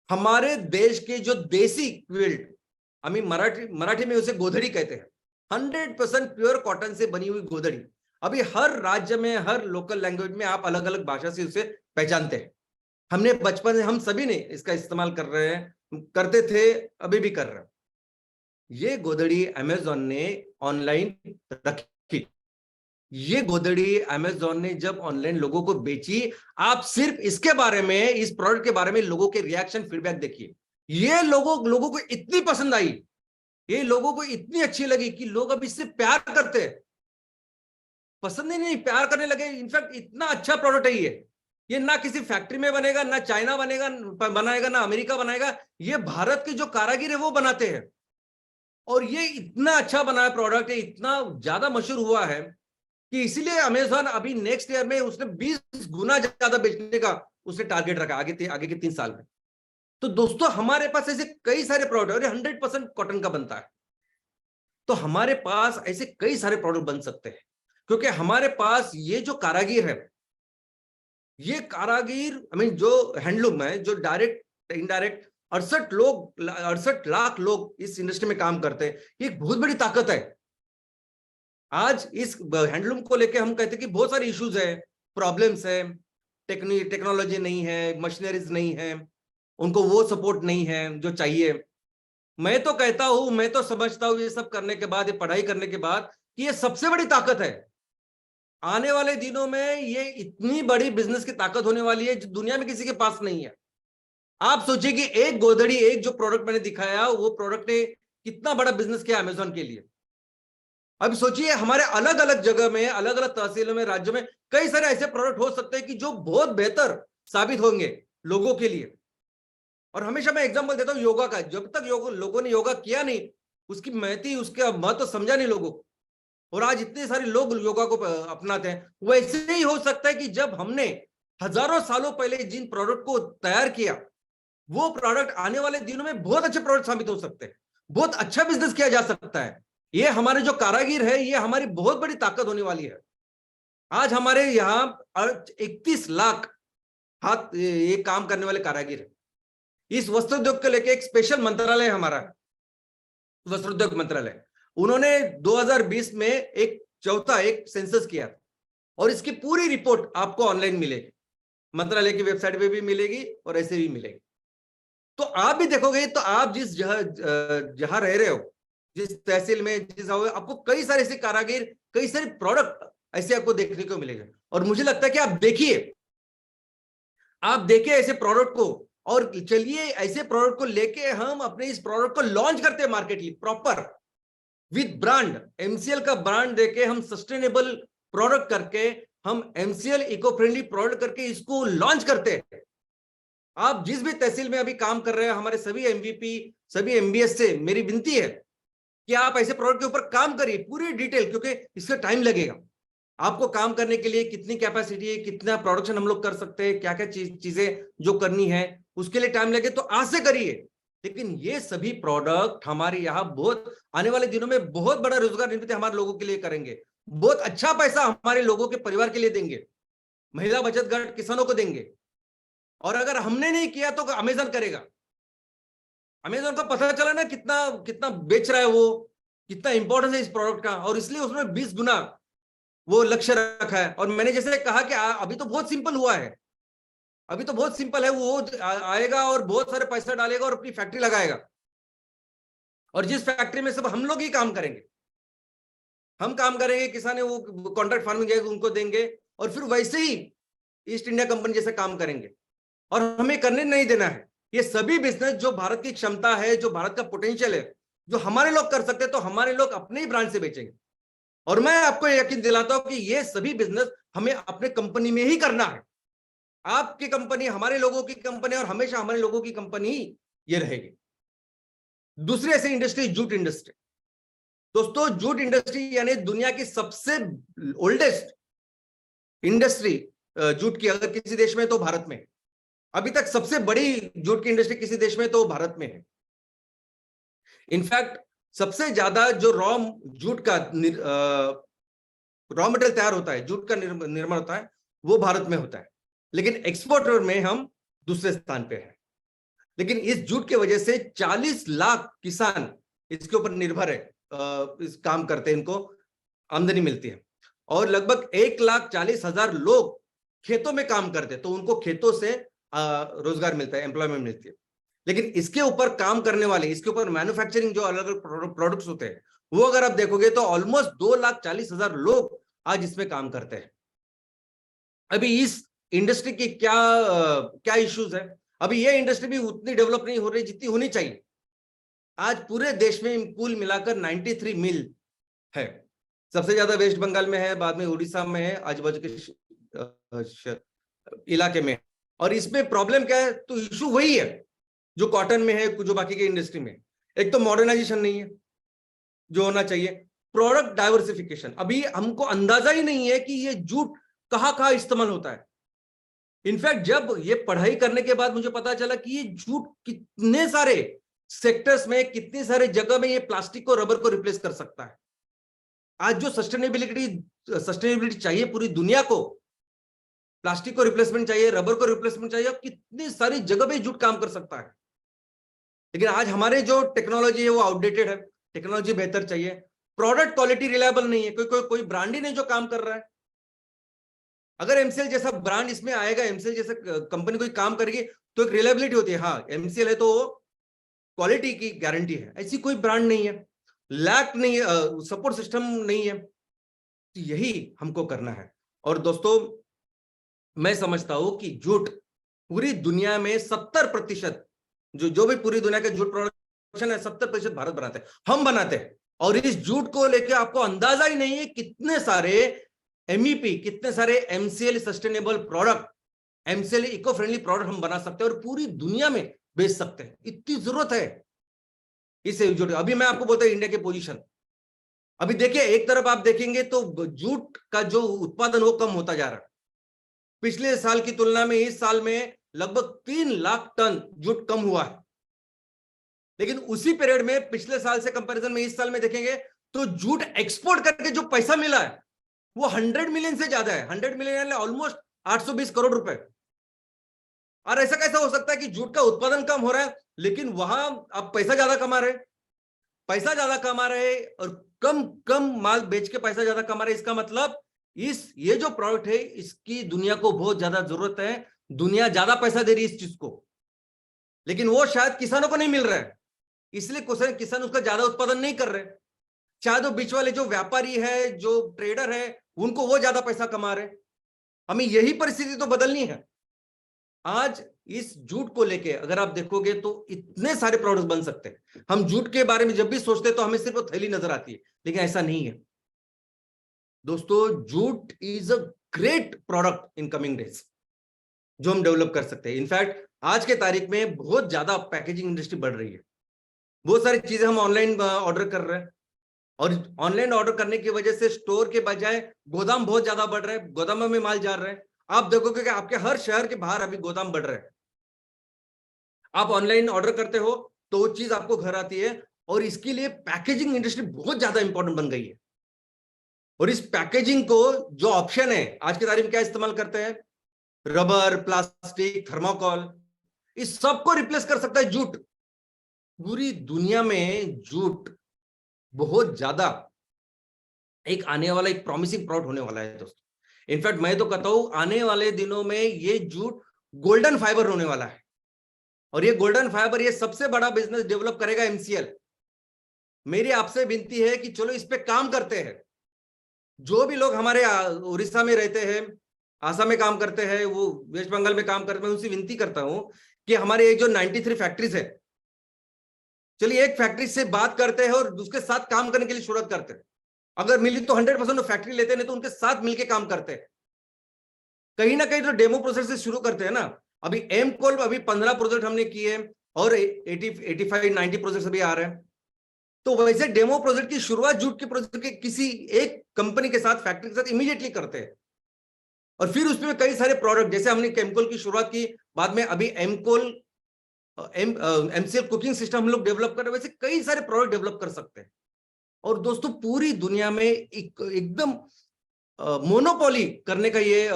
हमारे देश के जो देसी क्विल्ट, हमें मराठी में उसे गोधड़ी कहते हैं, 100% प्योर कॉटन से बनी हुई गोधड़ी, अभी हर राज्य में, हर लोकल लैंग्वेज में आप अलग अलग भाषा से उसे पहचानते हैं। हमने बचपन से, हम सभी ने इसका इस्तेमाल कर रहे हैं, करते थे, अभी भी कर रहे हैं। ये गोधड़ी अमेजॉन ने ऑनलाइन रखी। ये गोधड़ी अमेजॉन ने जब ऑनलाइन लोगों को बेची, आप सिर्फ इसके बारे में, इस प्रोडक्ट के बारे में लोगों के रिएक्शन, फीडबैक देखिए। ये लोगों को इतनी पसंद आई, ये लोगों को इतनी अच्छी लगी कि लोग अब इससे प्यार करते हैं, पसंद ही नहीं, प्यार करने लगे। इनफैक्ट इतना अच्छा प्रोडक्ट है ये ना किसी फैक्ट्री में बनेगा, ना चाइना बनाएगा, ना अमेरिका बनाएगा, ये भारत के जो कारागिर है वो बनाते हैं। और ये इतना अच्छा बना है प्रोडक्ट, इतना ज्यादा मशहूर हुआ है कि इसीलिए अमेजॉन अभी नेक्स्ट ईयर में उसने 20 गुना ज्यादा बेचने का उसने टारगेट रखा आगे के 3 साल में। तो दोस्तों, हमारे पास ऐसे कई सारे प्रोडक्ट, और 100% कॉटन का बनता है, तो हमारे पास ऐसे कई सारे प्रोडक्ट बन सकते हैं, क्योंकि हमारे पास ये जो कारागिर है, ये कारागिर, आई मीन जो हैंडलूम है, जो डायरेक्ट इनडायरेक्ट 68 लाख लोग इस इंडस्ट्री में काम करते हैं, ये एक बहुत बड़ी ताकत है। आज इस हैंडलूम को लेके हम कहते हैं कि बहुत सारे इश्यूज है, प्रॉब्लम्स है, टेक्नोलॉजी नहीं है, मशीनरीज नहीं है, उनको वो सपोर्ट नहीं है जो चाहिए। मैं तो कहता हूं, मैं तो समझता हूं ये सब करने के बाद, ये पढ़ाई करने के बाद, कि ये सबसे बड़ी ताकत है। आने वाले दिनों में ये इतनी बड़ी बिजनेस की ताकत होने वाली है जो दुनिया में किसी के पास नहीं है। आप सोचिए कि एक गोधड़ी, एक जो प्रोडक्ट मैंने दिखाया, वो प्रोडक्ट ने कितना बड़ा बिजनेस किया अमेजॉन के लिए। अब सोचिए, हमारे अलग अलग जगह में, अलग अलग तहसीलों में, राज्यों में कई सारे ऐसे प्रोडक्ट हो सकते हैं कि जो बहुत बेहतर साबित होंगे लोगों के लिए। और हमेशा मैं एग्जांपल देता हूं योगा का। जब तक लोगों ने योगा किया नहीं, उसकी महती, उसका महत्व समझा नहीं लोगों को, और आज इतने सारे लोग योगा को अपनाते हैं। वैसे ही हो सकता है कि जब हमने हजारों सालों पहले जिन प्रोडक्ट को तैयार किया, वो प्रोडक्ट आने वाले दिनों में बहुत अच्छे प्रोडक्ट साबित हो सकते हैं, बहुत अच्छा बिजनेस किया जा सकता है। ये हमारे जो कारागिर है, ये हमारी बहुत बड़ी ताकत होने वाली है। आज हमारे यहाँ 31 लाख हाथ ये काम करने वाले कारागिर है। इस वस्त्र उद्योग को लेकर एक स्पेशल मंत्रालय हमारा, वस्त्र उद्योग मंत्रालय, उन्होंने 2020 में एक सेंसस किया था, और इसकी पूरी रिपोर्ट आपको ऑनलाइन मिलेगी, मंत्रालय की वेबसाइट पे भी मिलेगी और ऐसे भी मिलेगी। तो आप भी देखोगे, तो आप जिस जहां रह रहे हो, जिस तहसील में, आपको कई सारे ऐसे कारागिर, कई सारे प्रोडक्ट ऐसे आपको देखने को मिलेंगे। और मुझे लगता है कि आप देखिए ऐसे प्रोडक्ट को, और चलिए ऐसे प्रोडक्ट को लेके हम अपने इस प्रोडक्ट को लॉन्च करते हैं market proper with brand, MCL का ब्रांड देके, हम सस्टेनेबल प्रोडक्ट करके, हम एमसीएल इको फ्रेंडली प्रोडक्ट करके इसको लॉन्च करते हैं। आप जिस भी तहसील में अभी काम कर रहे हैं, हमारे सभी एमवीपी, सभी एमबीएस से मेरी विनती है कि आप ऐसे प्रोडक्ट के ऊपर काम करिए पूरी डिटेल, क्योंकि इसका टाइम लगेगा। आपको काम करने के लिए कितनी कैपेसिटी है, कितना प्रोडक्शन हम लोग कर सकते हैं, क्या क्या चीजें जो करनी है उसके लिए टाइम लगे तो आज से करिए। लेकिन ये सभी प्रोडक्ट हमारे यहाँ बहुत आने वाले दिनों में बहुत बड़ा रोजगार निर्मित हमारे लोगों के लिए करेंगे, बहुत अच्छा पैसा हमारे लोगों के परिवार के लिए देंगे, महिला बचत गट किसानों को देंगे। और अगर हमने नहीं किया तो अमेजन करेगा। अमेजन को पता चला ना कितना कितना बेच रहा है वो, कितना इंपॉर्टेंस है इस प्रोडक्ट का, और इसलिए उसने 20 गुना वो लक्ष्य रखा है। और मैंने जैसे कहा कि अभी तो बहुत सिंपल हुआ है, अभी तो बहुत सिंपल है। वो आएगा और बहुत सारे पैसा डालेगा और अपनी फैक्ट्री लगाएगा, और जिस फैक्ट्री में सब हम लोग ही काम करेंगे, हम काम करेंगे, किसान वो कॉन्ट्रैक्ट फार्मिंग जाएगा उनको देंगे, और फिर वैसे ही ईस्ट इंडिया कंपनी जैसे काम करेंगे, और हमें करने नहीं देना है। ये सभी बिजनेस जो भारत की क्षमता है, जो भारत का पोटेंशियल है, जो हमारे लोग कर सकते हैं, तो हमारे लोग अपने ही ब्रांड से बेचेंगे। और मैं आपको यकीन दिलाता हूं कि ये सभी बिजनेस हमें अपने कंपनी में ही करना है। आपकी कंपनी हमारे लोगों की कंपनी, और हमेशा हमारे लोगों की कंपनी ही ये रहेगी। दूसरी ऐसी इंडस्ट्री जूट इंडस्ट्री। दोस्तों, जूट इंडस्ट्री यानी दुनिया की सबसे ओल्डेस्ट इंडस्ट्री जूट की अगर किसी देश में तो भारत में। अभी तक सबसे बड़ी जूट की इंडस्ट्री किसी देश में तो भारत में है। इनफैक्ट सबसे ज्यादा जो जूट का रॉ मटेरियल तैयार होता है, जूट का निर्माण होता है, वो भारत में होता है। लेकिन एक्सपोर्टर में हम दूसरे स्थान पे हैं। लेकिन इस जूट की वजह से 40 लाख किसान इसके ऊपर निर्भर है, इस काम करते हैं, इनको आमदनी मिलती है। और लगभग 1,40,000 लोग खेतों में काम करते हैं, तो उनको खेतों से रोजगार मिलता है, एम्प्लॉयमेंट मिलती है। लेकिन इसके ऊपर काम करने वाले, इसके ऊपर मैन्युफैक्चरिंग जो अलग अलग प्रोडक्ट्स होते हैं, वो अगर आप देखोगे तो ऑलमोस्ट 2,40,000 लोग आज इसमें काम करते हैं। अभी इस इंडस्ट्री की क्या इश्यूज है, अभी ये इंडस्ट्री भी उतनी डेवलप नहीं हो रही जितनी होनी चाहिए। आज पूरे देश में कुल मिलाकर 93 मिल है। सबसे ज्यादा वेस्ट बंगाल में है, बाद में उड़ीसा में है, आजू बाजू के इलाके में। और इसमें प्रॉब्लम क्या है, तो इशू वही है जो कॉटन में है, जो बाकी के इंडस्ट्री में। एक तो मॉडर्नाइजेशन नहीं है जो होना चाहिए, प्रोडक्ट डाइवर्सिफिकेशन। अभी हमको अंदाजा ही नहीं है कि ये जूट कहां कहां इस्तेमाल होता है। इनफैक्ट जब ये पढ़ाई करने के बाद मुझे पता चला कि ये जूट कितने सारे सेक्टर्स में, कितने सारे जगह में ये प्लास्टिक को, रबर को रिप्लेस कर सकता है। आज जो सस्टेनेबिलिटी चाहिए पूरी दुनिया को, प्लास्टिक को रिप्लेसमेंट चाहिए, रबर को रिप्लेसमेंट चाहिए, कितनी सारी जगह पे जूट काम कर सकता है। लेकिन आज हमारे जो टेक्नोलॉजी है वो आउटडेटेड है, टेक्नोलॉजी बेहतर चाहिए, प्रोडक्ट क्वालिटी रिलायबल नहीं है, कोई ब्रांड ही नहीं जो काम कर रहा है। अगर एमसीएल जैसा ब्रांड इसमें आएगा, एमसीएल जैसा कंपनी कोई काम करेगी, तो एक रिलायबिलिटी होती है, हाँ एमसीएल है तो क्वालिटी की गारंटी है। ऐसी कोई ब्रांड नहीं है, लैक नहीं है, सपोर्ट सिस्टम नहीं है। तो यही हमको करना है। और दोस्तों, मैं समझता हूं कि जूट पूरी दुनिया में 70%, जो भी पूरी दुनिया का जूट प्रोडक्शन है, 70% भारत बनाते हैं, हम बनाते हैं। और इस जूट को लेकर आपको अंदाजा ही नहीं है कितने सारे एमईपी, कितने सारे MCL sustainable product, MCL eco friendly product हम बना सकते हैं और पूरी दुनिया में बेच सकते हैं। इतनी जरूरत है इस जूट। अभी मैं आपको बोलता हूं इंडिया की पोजीशन, अभी देखिए, एक तरफ आप देखेंगे तो जूट का जो उत्पादन वो कम होता जा रहा है। पिछले साल की तुलना में इस साल में लगभग 3 लाख टन जूट कम हुआ है। लेकिन उसी पीरियड में पिछले साल से कंपैरिजन में इस साल में देखेंगे तो जूट एक्सपोर्ट करके जो पैसा मिला है वो 100 मिलियन से ज्यादा है। 100 मिलियन ऑलमोस्ट 820 करोड़ रुपए। और ऐसा कैसा हो सकता है कि जूट का उत्पादन कम हो रहा है लेकिन वहां आप पैसा ज्यादा कमा रहे, पैसा ज्यादा कमा रहे और कम कम माल बेच के पैसा ज्यादा कमा रहे। इसका मतलब ये जो प्रोडक्ट है इसकी दुनिया को बहुत ज्यादा जरूरत है, दुनिया ज्यादा पैसा दे रही है इस चीज को, लेकिन वो शायद किसानों को नहीं मिल रहा है, इसलिए किसान उसका ज्यादा उत्पादन नहीं कर रहे। शायद वो बीच वाले जो व्यापारी है, जो ट्रेडर है, उनको वो ज्यादा पैसा कमा रहे। हमें यही परिस्थिति तो बदलनी है। आज इस जूट को लेके अगर आप देखोगे तो इतने सारे प्रोडक्ट्स बन सकते हैं। हम जूट के बारे में जब भी सोचते हैं तो हमें सिर्फ वो थैली नजर आती है, लेकिन ऐसा नहीं है दोस्तों। Jute is a great product in coming days जो हम डेवलप कर सकते हैं। इनफैक्ट आज के तारीख में बहुत ज्यादा पैकेजिंग इंडस्ट्री बढ़ रही है, बहुत सारी चीजें हम ऑनलाइन ऑर्डर कर रहे हैं, और ऑनलाइन ऑर्डर करने की वजह से स्टोर के बजाय गोदाम बहुत ज्यादा बढ़ रहे हैं, गोदामों में माल जा रहे हैं। आप देखोगे कि आपके हर शहर के बाहर अभी गोदाम बढ़ रहे हैं। आप ऑनलाइन ऑर्डर करते हो तो वो चीज आपको घर आती है, और इसके लिए पैकेजिंग इंडस्ट्री बहुत ज्यादा इंपॉर्टेंट बन गई है। और इस पैकेजिंग को जो ऑप्शन है आज की तारीख में क्या इस्तेमाल करते हैं, रबर, प्लास्टिक, थर्माकोल, इस सबको रिप्लेस कर सकता है जूट। पूरी दुनिया में जूट बहुत ज्यादा एक आने वाला एक प्रॉमिसिंग प्रोडक्ट होने वाला है दोस्तों। इनफैक्ट मैं तो कहता हूं आने वाले दिनों में ये जूट गोल्डन फाइबर होने वाला है, और ये गोल्डन फाइबर ये सबसे बड़ा बिजनेस डेवलप करेगा एमसीएल। मेरी आपसे विनती है कि चलो इस पे काम करते हैं। जो भी लोग हमारे उड़ीसा में रहते हैं, आसाम में काम करते हैं, वो वेस्ट बंगाल में काम करते हैं, उनसे विनती करता हूं कि हमारे एक जो 93 फैक्ट्रीज है, चलिए एक फैक्ट्री से बात करते हैं और उसके साथ काम करने के लिए शुरुआत करते हैं। अगर मिली तो 100% फैक्ट्री लेते हैं, तो उनके साथ मिलकर काम करते हैं। कहीं ना कहीं तो डेमो प्रोसेस से शुरू करते हैं ना। अभी एमकोल अभी 15 प्रोजेक्ट हमने किए और 85-90 प्रोजेक्ट अभी आ रहे हैं। तो वैसे डेमो प्रोजेक्ट की शुरुआत जूट के प्रोजेक्ट के किसी एक कंपनी के साथ, फैक्ट्री के साथ इमीडिएटली करते हैं, और फिर उसमें कई सारे प्रोडक्ट, जैसे हमने केमकोल की शुरुआत की, बाद में अभी एमकोल एमसीएल कुकिंग सिस्टम हम लोग डेवलप कर रहे हैं, वैसे कई सारे प्रोडक्ट डेवलप कर सकते हैं। और दोस्तों पूरी दुनिया में एकदम मोनोपोली करने का ये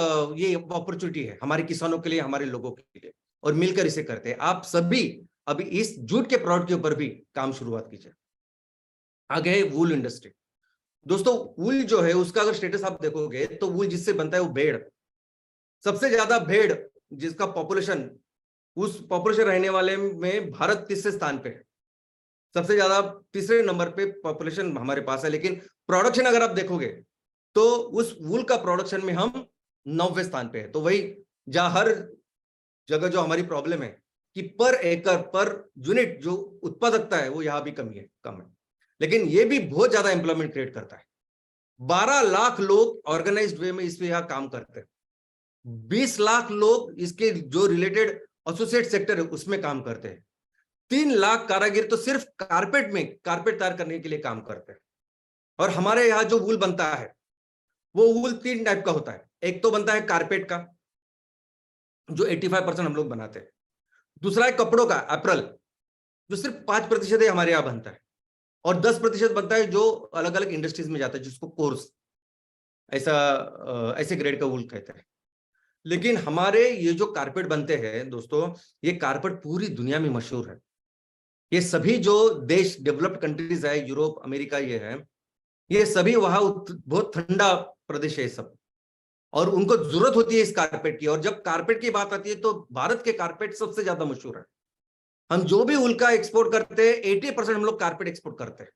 अपॉर्चुनिटी है हमारे किसानों के लिए, हमारे लोगों के लिए, और मिलकर इसे करते हैं। आप सभी अभी इस जूट के प्रोडक्ट के ऊपर भी काम शुरुआत कीजिए। आगे है वूल इंडस्ट्री। दोस्तों वूल जो है उसका अगर स्टेटस आप देखोगे तो वूल जिससे बनता है वो भेड़, सबसे ज्यादा भेड़ जिसका पॉपुलेशन, उस पॉपुलेशन रहने वाले में भारत तीसरे स्थान पे है। सबसे ज्यादा तीसरे नंबर पे पॉपुलेशन हमारे पास है, लेकिन प्रोडक्शन अगर आप देखोगे तो उस वूल का प्रोडक्शन में हम 9वें स्थान पे है। तो वही जहां हर जगह जो हमारी प्रॉब्लम है कि पर एकड़ पर यूनिट जो उत्पादकता है वो यहां भी कम है, लेकिन ये भी बहुत ज्यादा एम्प्लॉयमेंट क्रिएट करता है। 12 लाख लोग ऑर्गेनाइज्ड वे में इसमें यहां काम करते हैं। 20 लाख लोग इसके जो रिलेटेड एसोसिएट सेक्टर है उसमें काम करते हैं। 3 लाख कारागिर तो सिर्फ कारपेट में कारपेट तैयार करने के लिए काम करते हैं। और हमारे यहाँ जो वूल बनता है वो वूल 3 टाइप का होता है। एक तो बनता है कारपेट का, जो 85% हम लोग बनाते हैं। दूसरा है कपड़ों का, एप्रल, जो सिर्फ 5% ही हमारे यहाँ बनता है, और 10% बनता है जो अलग अलग इंडस्ट्रीज में जाता है, जिसको कोर्स ऐसे ग्रेड का वूल कहते हैं। लेकिन हमारे ये जो कारपेट बनते हैं दोस्तों, ये कारपेट पूरी दुनिया में मशहूर है। ये सभी जो देश डेवलप्ड कंट्रीज है, यूरोप, अमेरिका, ये है, ये सभी वहां बहुत ठंडा प्रदेश है सब, और उनको जरूरत होती है इस कारपेट की। और जब कारपेट की बात आती है तो भारत के कारपेट सबसे ज्यादा मशहूर है। हम जो भी उल्का एक्सपोर्ट करते हैं 80% हम लोग कारपेट एक्सपोर्ट करते हैं,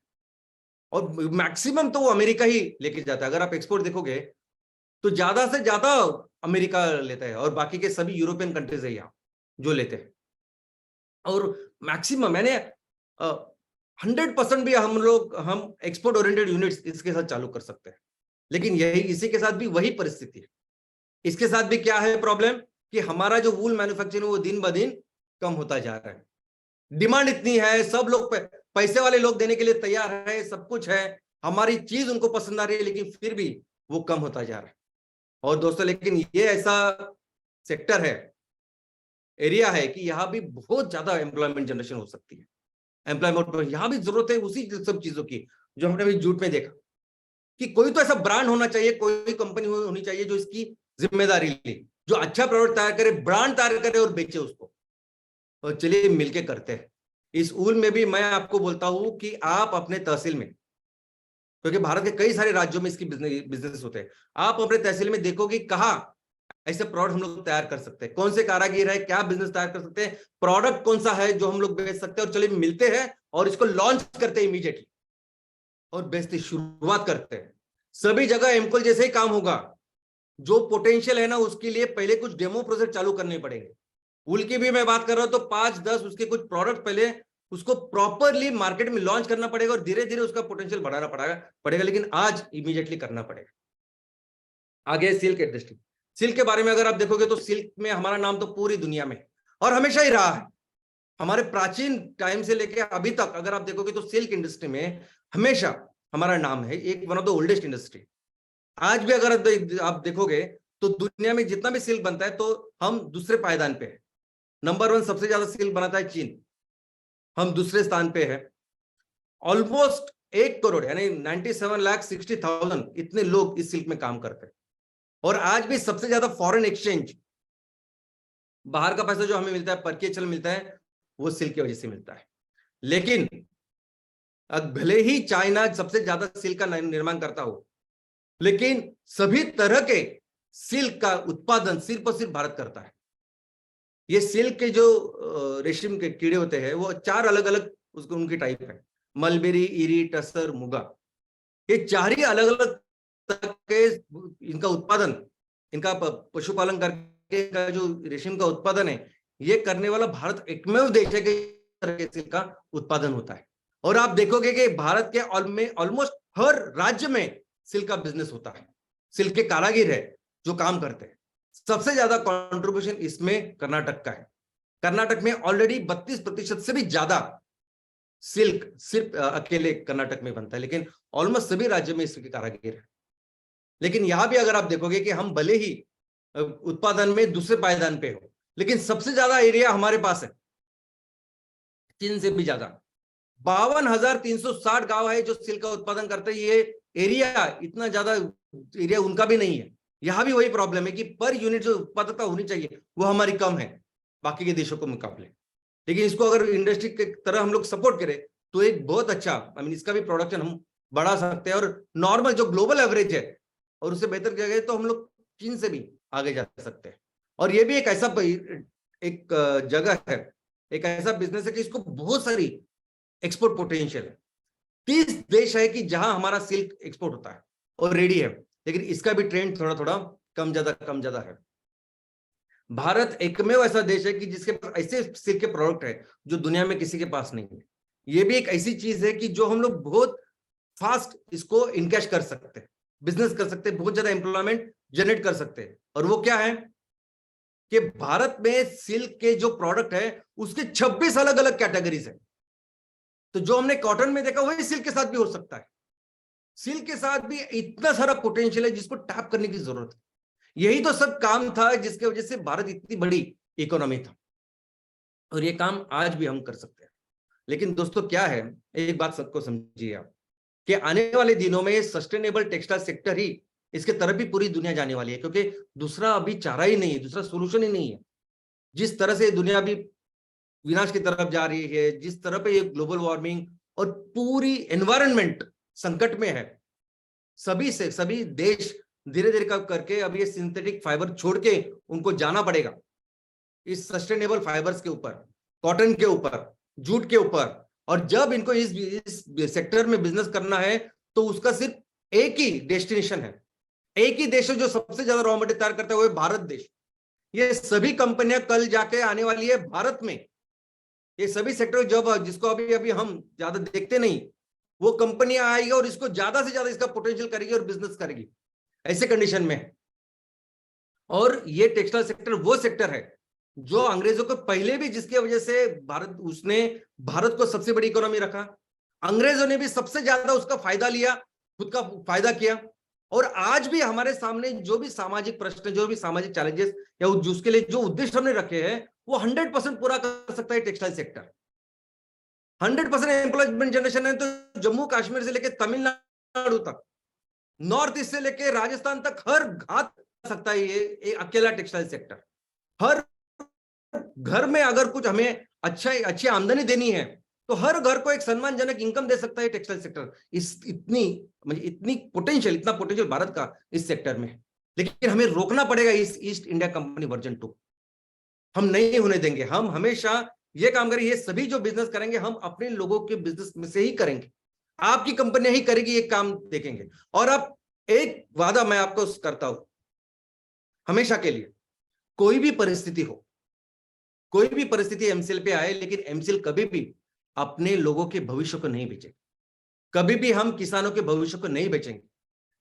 और मैक्सिमम तो वो अमेरिका ही लेके जाता है। अगर आप एक्सपोर्ट देखोगे तो ज्यादा से ज्यादा अमेरिका लेता है, और बाकी के सभी यूरोपियन कंट्रीज है यहाँ जो लेते हैं। और मैक्सिमम मैंने 100% भी हम एक्सपोर्ट ओरिएंटेड यूनिट्स इसके साथ चालू कर सकते हैं। लेकिन यही इसी के साथ भी वही परिस्थिति है। इसके साथ भी क्या है प्रॉब्लम कि हमारा जो वूल मैन्युफैक्चरिंग वो दिन ब दिन कम होता जा रहा है। डिमांड इतनी है, सब लोग पैसे वाले लोग देने के लिए तैयार है, सब कुछ है, हमारी चीज उनको पसंद आ रही है, लेकिन फिर भी वो कम होता जा रहा है। और दोस्तों लेकिन ये ऐसा सेक्टर है, एरिया है कि यहाँ भी बहुत ज्यादा एम्प्लॉयमेंट जनरेशन हो सकती है। एम्प्लॉयमेंट यहाँ भी जरूरत है उसी सब चीजों की जो हमने अभी जूट में देखा, कि कोई तो ऐसा ब्रांड होना चाहिए, कोई कंपनी होनी चाहिए जो इसकी जिम्मेदारी ले, जो अच्छा प्रोडक्ट तैयार करे, ब्रांड तैयार करे और बेचे उसको। और चलिए मिलके करते हैं। इस ऊल में भी मैं आपको बोलता हूं कि आप अपने तहसील में, क्योंकि भारत के कई सारे राज्यों में इसकी बिजनेस होते हैं, आप अपने तहसील में देखोगे कहाँ ऐसे प्रोडक्ट हम लोग तैयार कर सकते हैं, कौन से कारागिर है, क्या बिजनेस तैयार कर सकते हैं, प्रोडक्ट कौन सा है जो हम लोग बेच सकते हैं। और चलिए मिलते हैं और इसको लॉन्च करते हैं इमीडिएटली, और बेचते शुरुआत करते हैं। सभी जगह एमकोल जैसे ही काम होगा। जो पोटेंशियल है ना उसके लिए पहले कुछ डेमो प्रोजेक्ट चालू करने पड़ेंगे। वूल की भी मैं बात कर रहा हूं तो 5-10 उसके कुछ प्रोडक्ट पहले उसको प्रॉपरली मार्केट में लॉन्च करना पड़ेगा, और धीरे धीरे उसका पोटेंशियल बढ़ाना पड़ेगा। लेकिन आज इमीडिएटली करना पड़ेगा। आगे सिल्क इंडस्ट्री। सिल्क के बारे में अगर आप देखोगे तो सिल्क में हमारा नाम तो पूरी दुनिया में और हमेशा ही रहा है। हमारे प्राचीन टाइम से लेकर अभी तक अगर आप देखोगे तो सिल्क इंडस्ट्री में हमेशा हमारा नाम है, एक one of the oldest industry. आज भी अगर आप देखोगे तो दुनिया में जितना भी सिल्क बनता है तो हम दूसरे पायदान पे है। नंबर 1 सबसे ज्यादा सिल्क बनाता है चीन, हम दूसरे स्थान पे है। ऑलमोस्ट 1 करोड़ यानी 97,60,000 इतने लोग इस सिल्क में काम करते हैं। और आज भी सबसे ज्यादा फॉरेन एक्सचेंज, बाहर का पैसा जो हमें मिलता है, परकीय चलन मिलता है, वो सिल्क की वजह से मिलता है। लेकिन अब भले ही चाइना सबसे ज्यादा सिल्क का निर्माण करता हो, लेकिन सभी तरह के सिल्क का उत्पादन सिर्फ और सिर्फ भारत करता है। ये सिल्क के जो रेशम के कीड़े होते हैं वो 4 अलग अलग उसको उनकी टाइप है, मलबेरी, इरी, टसर, मुगा। ये 4 ही अलग अलग तरह के इनका उत्पादन, इनका पशुपालन करके का जो रेशम का उत्पादन है, ये करने वाला भारत एकमेव देश है कि तरह के सिल्क का उत्पादन होता है। और आप देखोगे कि भारत के ऑलमोस्ट हर राज्य में सिल्क का बिजनेस होता है, सिल्क के कारागिर है जो काम करते हैं। सबसे ज्यादा कंट्रीब्यूशन इसमें कर्नाटक का है। कर्नाटक में ऑलरेडी 32% से भी ज्यादा सिल्क सिर्फ अकेले कर्नाटक में बनता है, लेकिन ऑलमोस्ट सभी राज्यों में इसके कारागिर है। लेकिन यहां भी अगर आप देखोगे कि हम भले ही उत्पादन में दूसरे पायदान पे हो, लेकिन सबसे ज्यादा एरिया हमारे पास है, चीन से भी ज्यादा। 52,360 गांव है जो सिल्क का उत्पादन करते हैं। ये एरिया इतना ज्यादा एरिया उनका भी नहीं है। यहां भी वही प्रॉब्लम है कि पर यूनिट जो उत्पादकता होनी चाहिए वो हमारी कम है बाकी के देशों के मुकाबले। लेकिन इसको अगर इंडस्ट्री की तरह हम लोग सपोर्ट करें तो एक बहुत अच्छा, इसका भी प्रोडक्शन हम बढ़ा सकते हैं और नॉर्मल जो ग्लोबल एवरेज है और उससे बेहतर किया गया तो हम लोग चीन से भी आगे जा सकते हैं। और ये भी एक ऐसा एक जगह है, एक ऐसा बिजनेस है कि इसको बहुत सारी एक्सपोर्ट पोटेंशियल है। 30 देश है कि जहां हमारा सिल्क एक्सपोर्ट होता है और रेडी है, लेकिन इसका भी ट्रेंड थोड़ा थोड़ा कम ज्यादा है। भारत एकमेव ऐसा देश है कि जिसके पास ऐसे सिल्क के प्रोडक्ट है जो दुनिया में किसी के पास नहीं है। ये भी एक ऐसी चीज है कि जो हम लोग बहुत फास्ट इसको इनकैश कर सकते हैं, बिजनेस कर सकते हैं, बहुत ज्यादा एम्प्लॉयमेंट जनरेट कर सकते हैं। और वो क्या है कि भारत में सिल्क के जो प्रोडक्ट है उसके 26 अलग अलग कैटेगरीज है। तो जो हमने कॉटन में देखा वही सिल्क के साथ भी हो सकता है। सिल्क के साथ भी इतना सारा पोटेंशियल है जिसको टैप करने की जरूरत है। यही तो सब काम था जिसके वजह से भारत इतनी बड़ी इकोनॉमी था, और ये काम आज भी हम कर सकते हैं। लेकिन दोस्तों क्या है, एक बात सबको समझिए आप कि आने वाले दिनों में सस्टेनेबल टेक्सटाइल सेक्टर ही इसके तरफ ही पूरी दुनिया जाने वाली है, क्योंकि दूसरा अभी चारा ही नहीं है, दूसरा सोल्यूशन ही नहीं है। जिस तरह से दुनिया अभी विनाश की तरफ जा रही है, जिस तरह पे ये ग्लोबल वार्मिंग और पूरी एनवायरनमेंट संकट में है, सभी देश धीरे धीरे करके अब ये सिंथेटिक फाइबर छोड़ के उनको जाना पड़ेगा इस सस्टेनेबल फाइबर्स के ऊपर, कॉटन के ऊपर, जूट के ऊपर। और जब इनको इस सेक्टर में बिजनेस करना है तो उसका सिर्फ एक ही डेस्टिनेशन है, एक ही देश है जो सबसे ज्यादा रॉ मटेरियल तैयार करता है, वो है भारत देश। ये सभी कंपनियां कल जाके आने वाली है भारत में। ये सभी सेक्टर जब जिसको अभी अभी हम ज्यादा देखते नहीं, वो कंपनियां आएगी और इसको ज्यादा से ज्यादा इसका पोटेंशियल करेगी और बिजनेस करेगी ऐसे कंडीशन में। और ये टेक्सटाइल सेक्टर वो सेक्टर है जो अंग्रेजों को पहले भी, जिसकी वजह से उसने भारत को सबसे बड़ी इकोनॉमी रखा, अंग्रेजों ने भी सबसे ज्यादा उसका फायदा लिया, खुद का फायदा किया। और आज भी हमारे सामने जो भी सामाजिक प्रश्न, जो भी सामाजिक चैलेंजेस या उसके लिए जो उद्देश्य हमने रखे हैं, वो 100% पूरा कर सकता है टेक्सटाइल सेक्टर। 100% एम्प्लॉयमेंट जनरेशन है तो जम्मू कश्मीर से लेकर तमिलनाडु तक, नॉर्थ ईस्ट से लेकर राजस्थान तक हर घात सकता है ये अकेला टेक्सटाइल सेक्टर। हर घर में अगर कुछ हमें अच्छी आमदनी देनी है तो हर घर को एक सम्मानजनक इनकम दे सकता है टेक्सटाइल सेक्टर। इतनी पोटेंशियल, इतना पोटेंशियल भारत का इस सेक्टर में। लेकिन हमें रोकना पड़ेगा इस ईस्ट इंडिया कंपनी वर्जन 2। हम नहीं होने देंगे। हम हमेशा ये काम करेंगे, ये सभी जो बिजनेस करेंगे हम अपने लोगों के बिजनेस में से ही करेंगे, आपकी कंपनी ही करेगी ये काम, देखेंगे। और अब एक वादा मैं आपको करता हूं, हमेशा के लिए, कोई भी परिस्थिति हो, कोई भी परिस्थिति एमसीएल पे आए, लेकिन एमसीएल कभी भी अपने लोगों के भविष्य को नहीं बेचेंगे, कभी भी हम किसानों के भविष्य को नहीं बेचेंगे,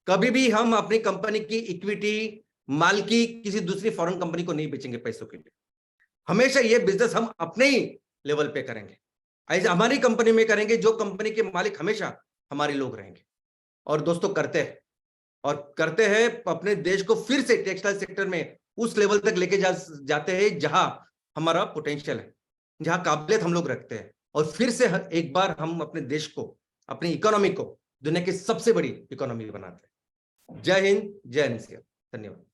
कभी भी हम अपनी कंपनी की इक्विटी, मालकी किसी दूसरी फॉरेन कंपनी को नहीं बेचेंगे पैसों के लिए। हमेशा ये बिजनेस हम अपने ही लेवल पे करेंगे, ऐसे हमारी कंपनी में करेंगे, जो कंपनी के मालिक हमेशा हमारे लोग रहेंगे। और दोस्तों करते हैं, और करते हैं अपने देश को फिर से टेक्सटाइल सेक्टर में उस लेवल तक लेके जाते हैं जहां हमारा पोटेंशियल है, जहां काबिलियत हम लोग रखते हैं, और फिर से एक बार हम अपने देश को, अपनी इकोनॉमी को दुनिया की सबसे बड़ी इकोनॉमी बनाते हैं। जय हिंद, जय एनसीआर। धन्यवाद।